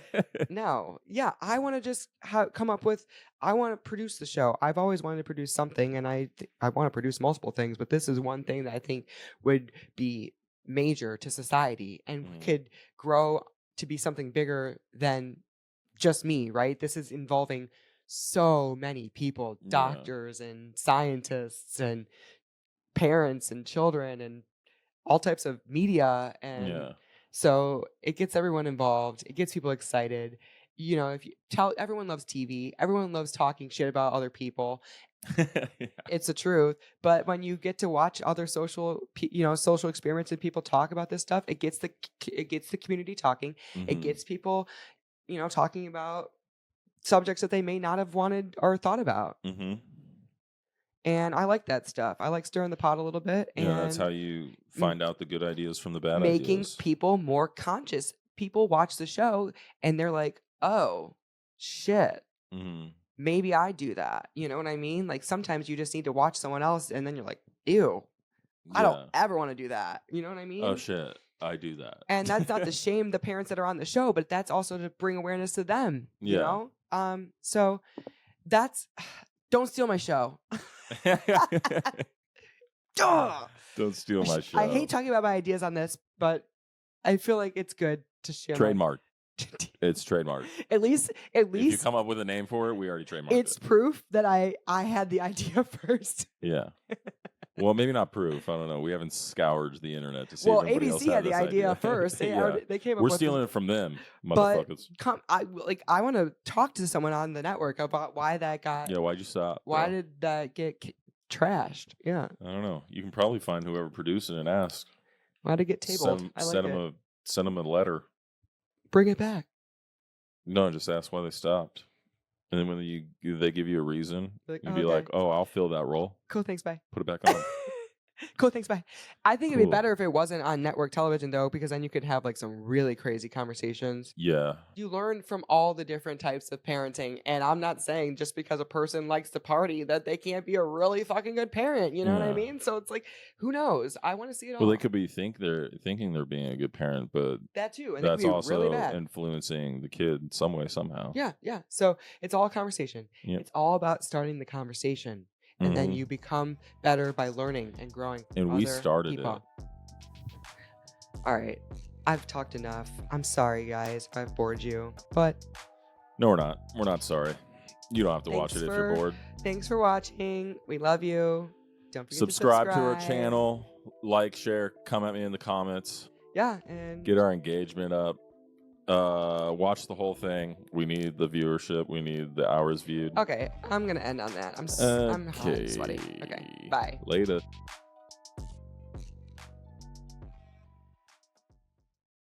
No. Yeah, I want to just come up with, I want to produce the show. I've always wanted to produce something, and I want to produce multiple things, but this is one thing that I think would be major to society and could grow to be something bigger than just me, right? This is involving so many people, doctors and scientists and parents and children and all types of media. And so it gets everyone involved. It gets people excited. You know, if you tell, everyone loves TV, everyone loves talking shit about other people. It's the truth. But when you get to watch other social experiments and people talk about this stuff, it gets the community talking. It gets people, talking about subjects that they may not have wanted or thought about. And I like that stuff. I like stirring the pot a little bit. And that's how you find out the good ideas from the bad making ideas. People more conscious. People watch the show and they're like, oh, shit. Maybe I do that. You know what I mean? Like sometimes you just need to watch someone else and then you're like, ew, I don't ever want to do that. You know what I mean? Oh, shit. I do that. And that's not to shame the parents that are on the show, but that's also to bring awareness to them. You know? So that's, don't steal my show. Don't steal my show. I hate talking about my ideas on this, but I feel like it's good to share. Trademark. It's trademark. At least if you come up with a name for it, we already trademarked it. It's proof that I had the idea first. Yeah. Well, maybe not proof. I don't know. We haven't scoured the internet to see. Well, if anybody else ABC had the idea first. They came up. We're stealing it from them, motherfuckers. But I want to talk to someone on the network about why that got. Yeah, why'd you stop? Why did that get trashed? Yeah. I don't know. You can probably find whoever produced it and ask. Why'd it get tabled? Send them a letter. Bring it back. No, just ask why they stopped. And then when they give you a reason, you'd be like, oh, I'll fill that role. Cool, thanks, bye. Put it back on. Cool, thanks, bye. I think it'd be better if it wasn't on network television, though, because then you could have like some really crazy conversations. Yeah. You learn from all the different types of parenting. And I'm not saying just because a person likes to party that they can't be a really fucking good parent. You know what I mean? So it's like, who knows? I want to see it all. Well, they could be thinking they're being a good parent, but that too. And that's also really bad. Influencing the kid in some way, somehow. Yeah, yeah. So it's all conversation. Yep. It's all about starting the conversation. And then you become better by learning and growing. And we started people. It. All right. I've talked enough. I'm sorry, guys, if I've bored you. But no, we're not. We're not sorry. You don't have to watch it if you're bored. Thanks for watching. We love you. Don't forget subscribe to our channel. Like, share, come at me in the comments. Yeah. And get our engagement up. Watch the whole thing. We need the viewership. We need the hours viewed. Okay, I'm gonna end on that. I'm hot and sweaty. Okay, bye. Later.